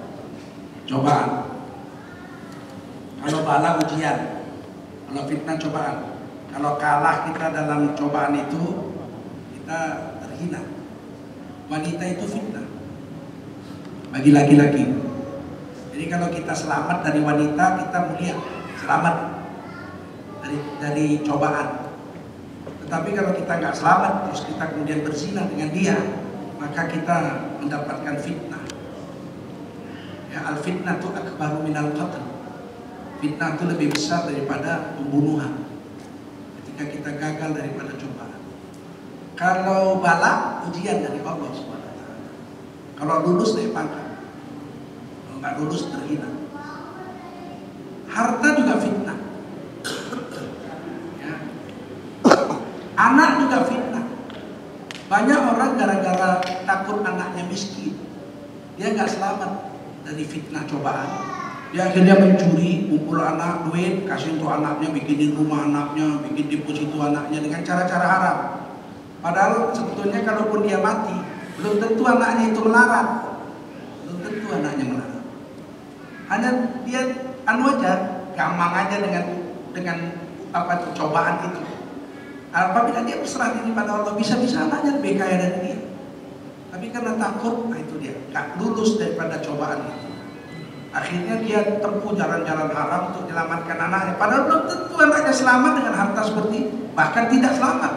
Cobaan. Kalau bala ujian, kalau fitnah cobaan. Kalau kalah kita dalam cobaan itu, kita terhina. Wanita itu fitnah bagi laki-laki. Jadi kalau kita selamat dari wanita, kita mulia, selamat dari cobaan. Tetapi kalau kita nggak selamat, terus kita kemudian berzina dengan dia, maka kita mendapatkan fitnah. Ya, al-fitnah itu akbaru minal qatl. Fitnah itu lebih besar daripada pembunuhan. Ketika kita gagal daripada cobaan. Kalau bala, ujian dari Allah SWT. Kalau lulus naik pangkat, kalau nggak lulus terhina. Harta juga fitnah. Ya. Anak juga fitnah. Banyak orang gara-gara takut anaknya miskin, dia nggak selamat dari fitnah cobaan. Dia akhirnya mencuri, kumpul anak, duit, kasih untuk anaknya, bikinin rumah anaknya, bikin deposito anaknya dengan cara-cara haram. Padahal sebetulnya kalaupun dia mati, belum tentu anaknya itu melarat, belum tentu anaknya melarat. Hanya dia aja, gampang aja dengan apa cobaan itu. Apabila dia berserah diri pada Allah, bisa-bisa anaknya lebih kaya dari dia. Tapi karena takut, nah itu dia, gak lulus daripada cobaan itu. Akhirnya dia tempuh jalan-jalan haram untuk menyelamatkan anaknya. Padahal belum tentu anaknya selamat dengan harta seperti itu, bahkan tidak selamat.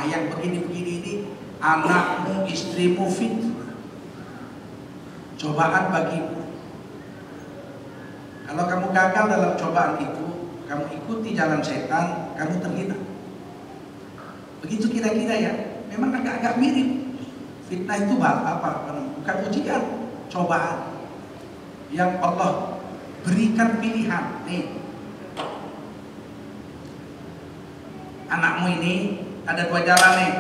Yang begini-begini ini, anakmu, istrimu fitnah, cobaan bagimu. Kalau kamu gagal dalam cobaan itu, kamu ikuti jalan setan, kamu terhina. Begitu kira-kira ya. Memang agak-agak mirip. Fitnah itu bukan ujian, cobaan yang Allah berikan pilihan. Nih, anakmu ini ada dua jalan nih.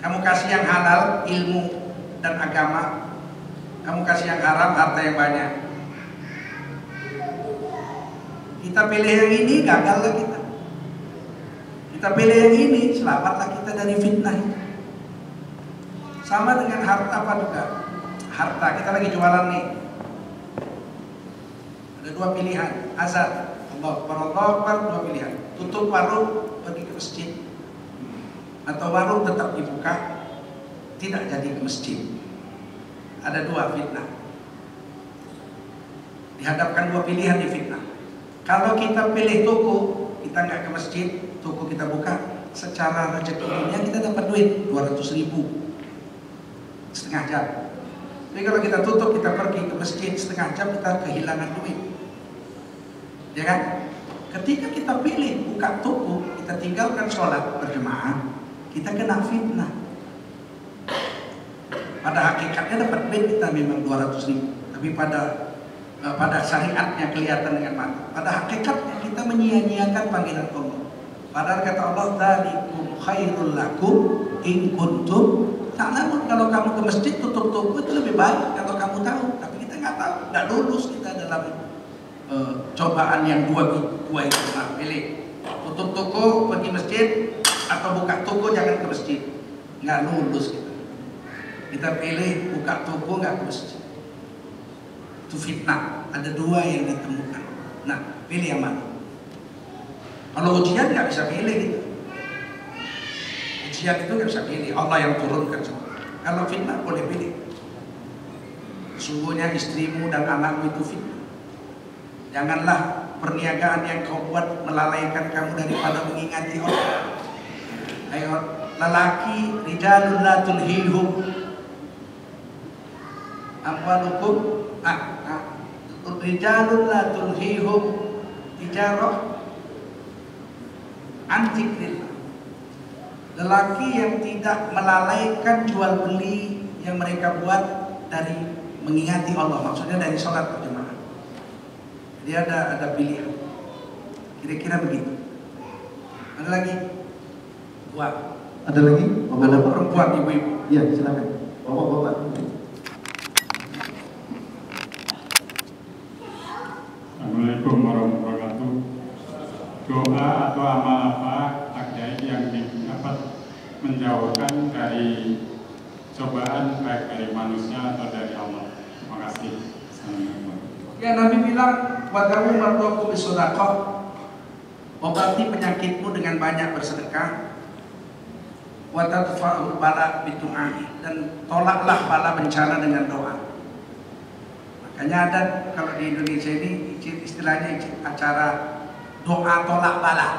Kamu kasih yang halal, ilmu dan agama. Kamu kasih yang haram, harta yang banyak. Kita pilih yang ini, gagallah kita. Kita pilih yang ini, selamatlah kita dari fitnah itu. Sama dengan harta apa juga. Harta, kita lagi jualan nih. Ada dua pilihan, azan, Allah Akbar, dua pilihan. Tutup warung, pergi ke masjid. Atau warung tetap dibuka, tidak jadi ke masjid. Ada dua fitnah. Dihadapkan dua pilihan di fitnah. Kalau kita pilih toko, kita nggak ke masjid, toko kita buka, secara rezeki dunia kita dapat duit 200.000 setengah jam. Tapi kalau kita tutup, kita pergi ke masjid setengah jam, kita kehilangan duit. Ya kan? Ketika kita pilih buka toko, kita tinggalkan sholat berjemaah, kita kena fitnah. Pada hakikatnya dapat duit kita memang 200.000, tapi pada syariatnya kelihatan dengan mata. Pada hakikatnya kita menyia-nyiakan panggilan Allah. Padahal kata Allah, dzalikum khairul lakum in kuntum ta'lamun. Kalau kamu ke masjid tutup toko itu lebih baik kalau kamu tahu. Tapi kita nggak tahu, nggak lulus kita dalam cobaan yang dua itu. Nah, pilih tutup toko pergi masjid atau buka toko jangan ke masjid. Nggak lulus kita. Kita pilih buka toko nggak ke masjid. Itu fitnah. Ada dua yang ditemukan. Nah, pilih yang mana? Kalau ujian nggak bisa pilih gitu. Ujian itu nggak bisa pilih. Allah yang turunkan semua. Kalau fitnah boleh pilih. Sungguhnya istrimu dan anakmu itu fitnah. Janganlah perniagaan yang kau buat melalaikan kamu daripada mengingati Allah. Ayo, lelaki rijalun la tulhihum amwalukum rijalun la tulhihum tijarah an dzikrillah. Lelaki yang tidak melalaikan jual beli yang mereka buat dari mengingati Allah, maksudnya dari sholat berjamaah. Dia ada pilihan. Kira-kira begitu. Ada lagi? Dua. Ada lagi? Ada perempuan, ibu-ibu. Iya, silakan. Bapak-bapak. Assalamualaikum warahmatullahi wabarakatuh. Doa atau amal apa Kiai yang dapat menjauhkan dari cobaan baik dari manusia atau dari Allah? Terima kasih. Assalamualaikum. Ya, Nabi bilang, wadawu marduakum bisodaqah, obati penyakitmu dengan banyak bersedekah, watadfa'ul bala bidu'ai, dan tolaklah bala bencana dengan doa. Makanya ada kalau di Indonesia ini istilahnya acara doa tolak bala.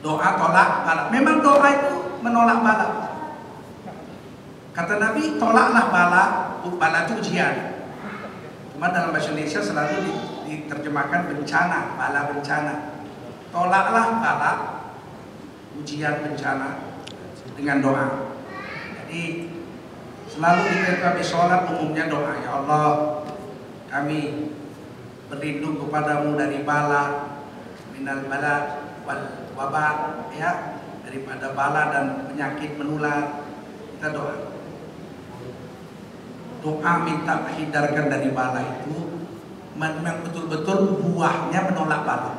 Doa tolak bala. Memang doa itu menolak bala. Kata Nabi, tolaklah bala. Bala itu ujian. Cuma dalam bahasa Indonesia selalu diterjemahkan bencana, bala bencana. Tolaklah bala, ujian bencana dengan doa. Jadi selalu kita habis sholat umumnya doa, ya Allah, kami berlindung kepadamu dari bala, minal bala wal wabah, ya, daripada bala dan penyakit menular. Kita doa. Doa minta hindarkan dari bala itu memang betul-betul buahnya menolak bala.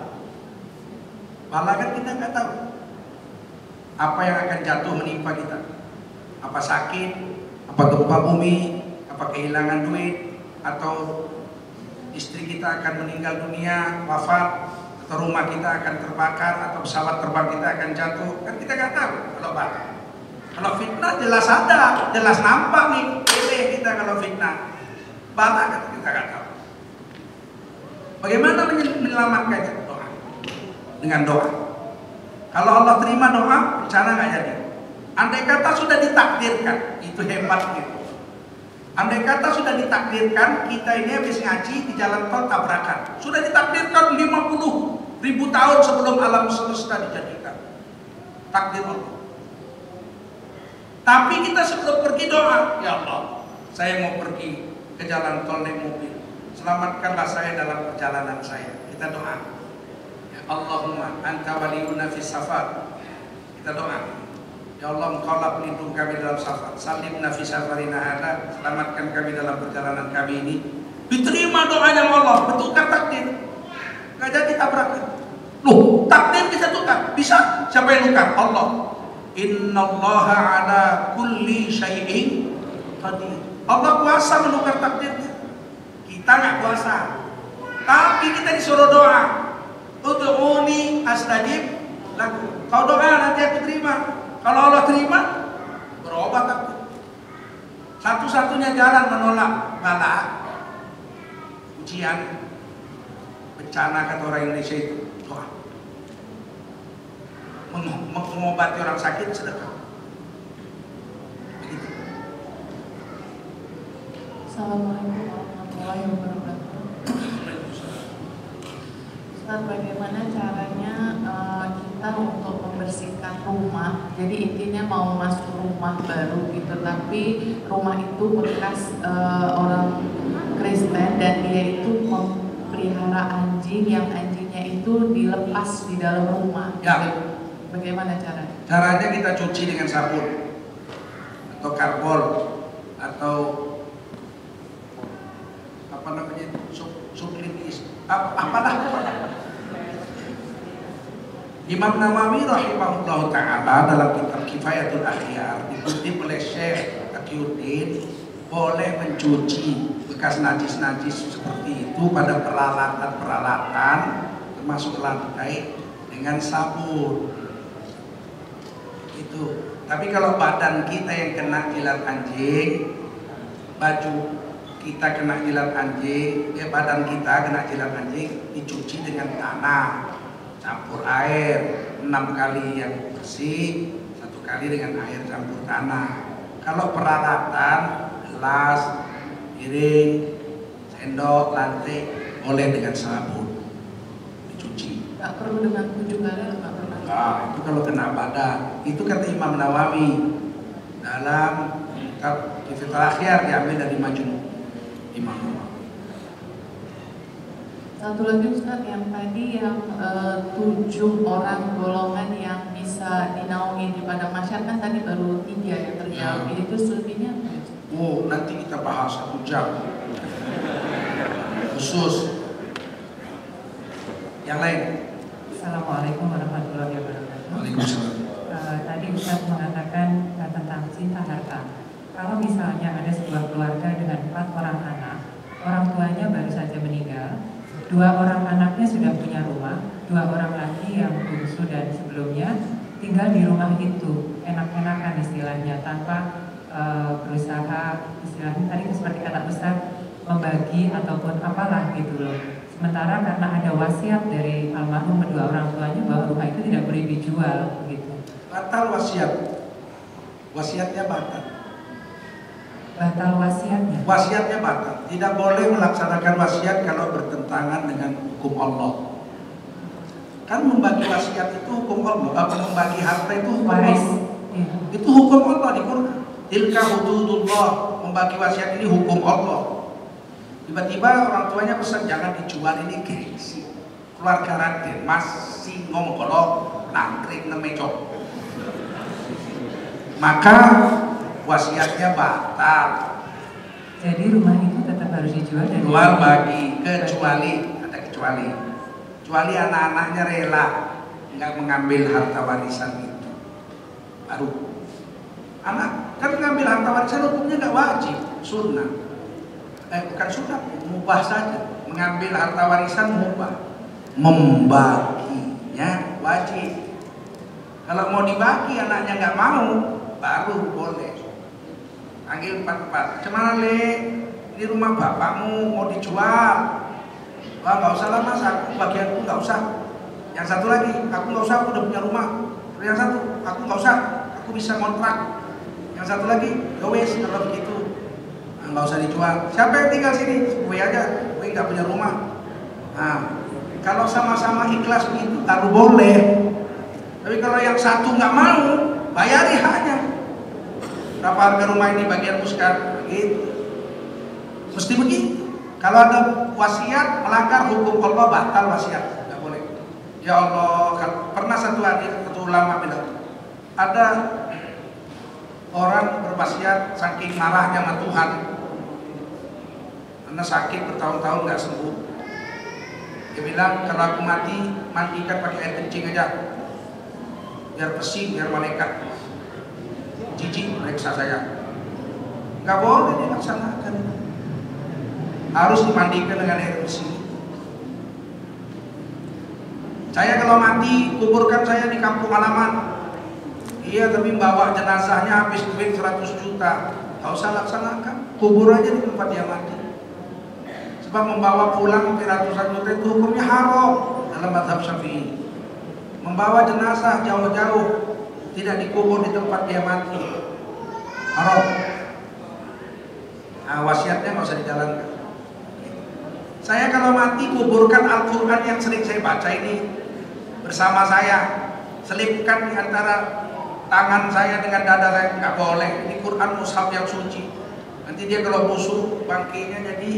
Bala kan kita nggak tahu apa yang akan jatuh menimpa kita. Apa sakit, apa gempa bumi, apa kehilangan duit, atau istri kita akan meninggal dunia, wafat, atau rumah kita akan terbakar, atau pesawat terbang kita akan jatuh. Kan kita nggak tahu kalau bala. Kalau fitnah jelas ada, jelas nampak nih. Pilih kita kalau fitnah. Bala kan kita nggak tahu. Bagaimana menyelamatkannya? Doa. Dengan doa. Kalau Allah terima doa, bencana nggak jadi. Andai kata sudah ditakdirkan, itu hebat gitu. Andai kata sudah ditakdirkan, kita ini habis ngaji di jalan tol tabrakan. Sudah ditakdirkan 50.000 tahun sebelum alam semesta dijadikan. Takdir Allah. Tapi kita sebelum pergi doa, ya Allah, saya mau pergi ke jalan tol naik mobil. Selamatkanlah saya dalam perjalanan saya. Kita doa. Ya Allahumma anta waliyuna fis safar. Kita doa. Ya Allah, engkaulah pelindung kami dalam safar. Salimna fi safarina hada. Selamatkan kami dalam perjalanan kami ini. Diterima doanya Allah, betulkan takdir. Gak jadi tabrakan. Loh, takdir bisa tukar. Bisa. Siapa yang tukar? Allah. Innallaha ala kulli syai'in qadir. Allah kuasa menukar takdirnya. Kita nggak kuasa. Tapi kita disuruh doa. Ud'uni astajib lakum. Kau doa nanti aku terima. Kalau Allah terima, berobat aku. Satu-satunya jalan menolak bala, ujian, bencana kata orang Indonesia itu doa. Mengobati orang sakit sedekah. Begitu. Assalamualaikum warahmatullahi wabarakatuh. Ustaz, bagaimana caranya kita untuk membersihkan rumah? Jadi intinya mau masuk rumah baru gitu, tapi rumah itu bekas orang Kristen dan dia itu memelihara anjing yang anjingnya itu dilepas di dalam rumah. Ya. Bagaimana caranya? Caranya kita cuci dengan sabun atau karbol atau apa namanya sublimis apalah. Imam Nawawi rahimahullah ta'ala dalam kitab Kifayatul Akhyar dikutip oleh Syekh Taqiyuddin boleh mencuci bekas najis-najis seperti itu pada peralatan-peralatan termasuk lantai dengan sabun itu. Tapi kalau badan kita yang kena jilat anjing, baju kita kena jilat anjing, badan kita kena jilat anjing, dicuci dengan tanah, campur air 6 kali yang bersih, 1 kali dengan air campur tanah. Kalau peralatan gelas, piring, sendok, lantai boleh dengan sabun dicuci. Nggak perlu dengan 7 kali atau nggak pernah? Nah, itu kalau kena badan. Itu kata Imam Nawawi dalam kitab Kifayatul Akhyar diambil dari Majmu' Imam Nawawi. Satu lagi Ustaz, yang tadi yang 7 orang golongan yang bisa dinaungi di padang mahsyar kan tadi baru 3 yang terjawab. Itu selebihnya apa? Oh, nanti kita bahas 1 jam khusus. Yang lain. Assalamualaikum warahmatullahi wabarakatuh. Waalaikumsalam. Tadi Ustaz mengatakan tentang cinta harta. Kalau misalnya ada sebuah keluarga dengan 4 orang anak, orang tuanya baru saja meninggal, 2 orang anaknya sudah punya rumah, 2 orang lagi yang bungsu dan sebelumnya tinggal di rumah itu, enak-enakan istilahnya, tanpa berusaha istilahnya tadi seperti kata Ustaz membagi ataupun apalah gitu loh. Sementara karena ada wasiat dari almarhum kedua orang tuanya bahwa rumah itu tidak boleh dijual gitu. Batal wasiat. Wasiatnya batal. Batal wasiatnya. Wasiatnya batal. Tidak boleh melaksanakan wasiat kalau bertentangan dengan hukum Allah. Kan membagi wasiat itu hukum Allah, membagi harta itu hukum Waris. Allah. Iya. Itu hukum Allah di Quran. Tilka hududullah, membagi wasiat ini hukum Allah. Tiba-tiba orang tuanya pesan jangan dijual, ini gengsi. Keluarga Raden masih ngomong kalau nangkring nemecok. Maka wasiatnya batal. Jadi rumah itu tetap harus dijual dan Jual bagi, kecuali ada kecuali anak-anaknya rela nggak mengambil harta warisan itu, baru anak kan mengambil harta warisan hukumnya nggak wajib, sunnah, bukan sunnah, mubah saja. Mengambil harta warisan mubah, membaginya wajib. Kalau mau dibagi anaknya nggak mau, baru boleh. Panggil 4-4. Cemana le? Ini rumah bapakmu mau dijual. Wah nggak usah lah mas, aku bagianku nggak usah. Yang satu lagi, aku nggak usah, aku udah punya rumah. Yang satu, aku nggak usah, aku bisa ngontrak. Yang satu lagi, yowes kalau begitu nggak usah dijual. Siapa yang tinggal sini? Gue aja, gue nggak punya rumah. Nah, kalau sama-sama ikhlas begitu, baru boleh. Tapi kalau yang satu nggak mau, bayari haknya. Berapa harga rumah ini bagianmu sekarang? Begitu. Mesti begitu. Kalau ada wasiat melanggar hukum Allah, batal wasiat, nggak boleh. Ya Allah, pernah satu ulama bilang, ada orang berwasiat saking marahnya sama Tuhan, karena sakit bertahun-tahun nggak sembuh. Dia bilang kalau aku mati, mandikan pakai air kencing aja, biar bersih, biar malaikat jijik meriksa saya. Nggak boleh dilaksanakan. Harus dimandikan dengan air bersih. Saya kalau mati, kuburkan saya di kampung halaman. Iya, tapi bawa jenazahnya habis duit 100 juta. Gak usah laksanakan, kubur aja di tempat dia mati. Sebab membawa pulang ratusan juta itu hukumnya haram dalam mazhab Syafi'i. Membawa jenazah jauh-jauh, tidak dikubur di tempat dia mati, haram. Nah, wasiatnya nggak usah dijalankan. Saya kalau mati, kuburkan Al-Quran yang sering saya baca ini bersama saya, selipkan di antara tangan saya dengan dada saya. Nggak boleh, ini Quran mushaf yang suci. Nanti dia kalau busuk bangkainya jadi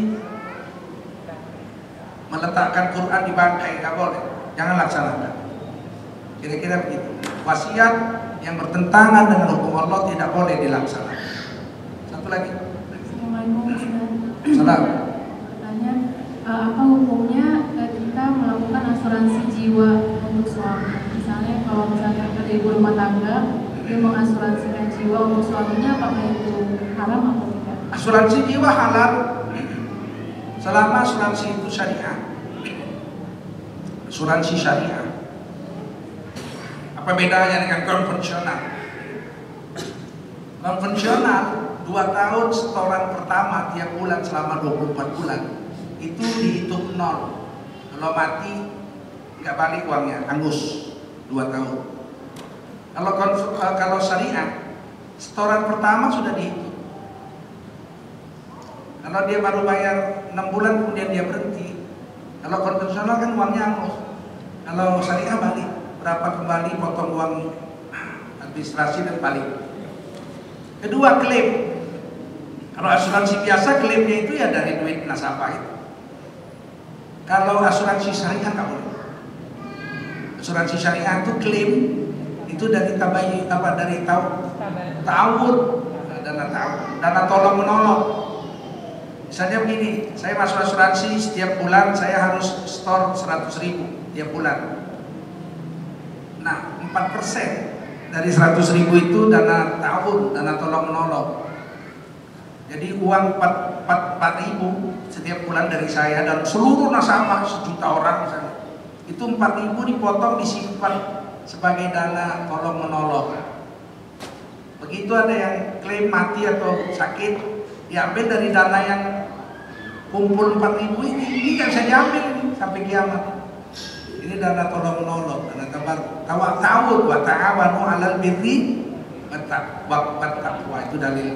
meletakkan Quran di bangkai, nggak boleh, jangan laksanakan. Kira-kira begitu. Wasiat yang bertentangan dengan hukum Allah tidak boleh dilaksanakan. Satu lagi. Assalamualaikum Ustaz. Salam. Pertanyaan, apa hukumnya kita melakukan asuransi jiwa untuk suami? Misalnya kalau misalnya ada ibu rumah tangga, dia mengasuransikan jiwa untuk suaminya, apakah itu haram atau tidak? Asuransi jiwa halal selama asuransi itu syariah. Asuransi syariah. Apa bedanya dengan konvensional? Konvensional 2 tahun setoran pertama tiap bulan selama 24 bulan itu dihitung 0. Kalau mati nggak balik uangnya, hangus 2 tahun. Kalau syariah setoran pertama sudah dihitung. Kalau dia baru bayar 6 bulan kemudian dia berhenti. Kalau konvensional kan uangnya hangus. Kalau syariah balik, berapa kembali, potong uang administrasi dan balik. Kedua, klaim. Kalau asuransi biasa klaimnya itu ya dari duit nasabah itu. Kalau asuransi syariah nggak boleh. Asuransi syariah itu klaim itu dari tabayyi, dari ta'awud, dana tolong menolong. Misalnya begini, saya masuk asuransi setiap bulan saya harus store 100.000 tiap bulan. Nah, 4% dari 100.000 itu dana ta'awud, dana tolong menolong. Jadi uang 4.000 setiap bulan dari saya dan seluruh nasabah 1 juta orang misalnya. Itu 4.000 dipotong disimpan sebagai dana tolong menolong. Begitu ada yang klaim mati atau sakit, diambil dari dana yang kumpul 4.000 ini kan bisa diambil ini sampai kiamat. Ini dana tolong menolong, dana ta'awud wa ta'awanu 'alal birri wat taqwa, itu dalil.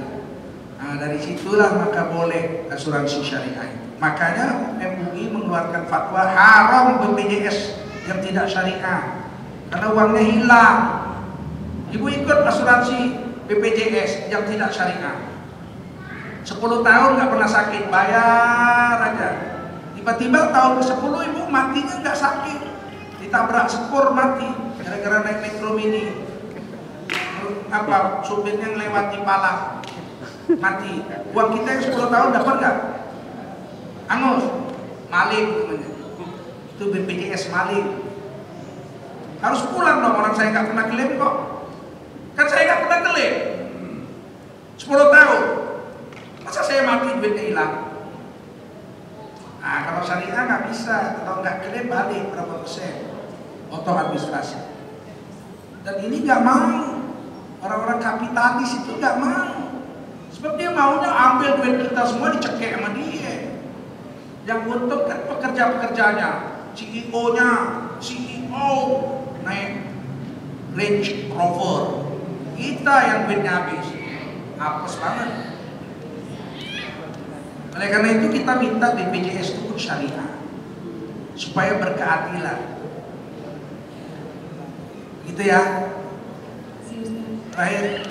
Nah, dari situlah maka boleh asuransi syariah. Makanya MUI mengeluarkan fatwa haram BPJS yang tidak syariah karena uangnya hilang. Ibu ikut asuransi BPJS yang tidak syariah, 10 tahun nggak pernah sakit, bayar aja. Tiba-tiba tahun ke-10 ibu matinya nggak sakit, ditabrak sepur mati gara-gara naik metro mini. Apa supirnya ngelewati pala, mati. Uang kita yang 10 tahun dapat nggak? Angus, maling namanya. Itu BPJS maling. Harus pulang dong, orang saya nggak pernah klaim kok. Kan saya nggak pernah klaim. 10 tahun. Masa saya mati duitnya hilang? Nah, kalau syariah nggak bisa, kalau nggak klaim balik berapa persen, potong administrasi. Dan ini nggak mau, orang-orang kapitalis itu nggak mau, sebab dia maunya ambil duit kita semua dicekek sama dia. Yang untung kan pekerja-pekerjanya, CEO-nya, CEO naik Range Rover, kita yang duitnya habis, apes banget. Oleh karena itu kita minta BPJS itu syariah supaya berkeadilan. Gitu ya. Terakhir,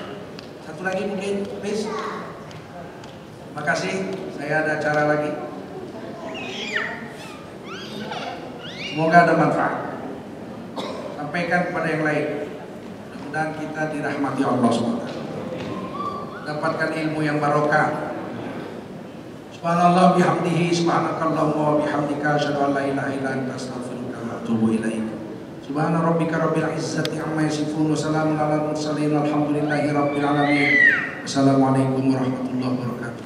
satu lagi mungkin, please. Terima kasih. Saya ada acara lagi. Semoga ada manfaat. Sampaikan kepada yang lain. Mudah-mudahan kita dirahmati Allah SWT. Dapatkan ilmu yang barokah. Subhanallah bihamdihi, subhanakallahumma wa bihamdika, asyhadu an la ilaha illa anta, astaghfiruka wa atubu ilaik. Subhana rabbika rabbil izzati amma yasifun, wa salamun alal mursalin, walhamdulillahi rabbil alamin. Wassalamualaikum warahmatullahi wabarakatuh.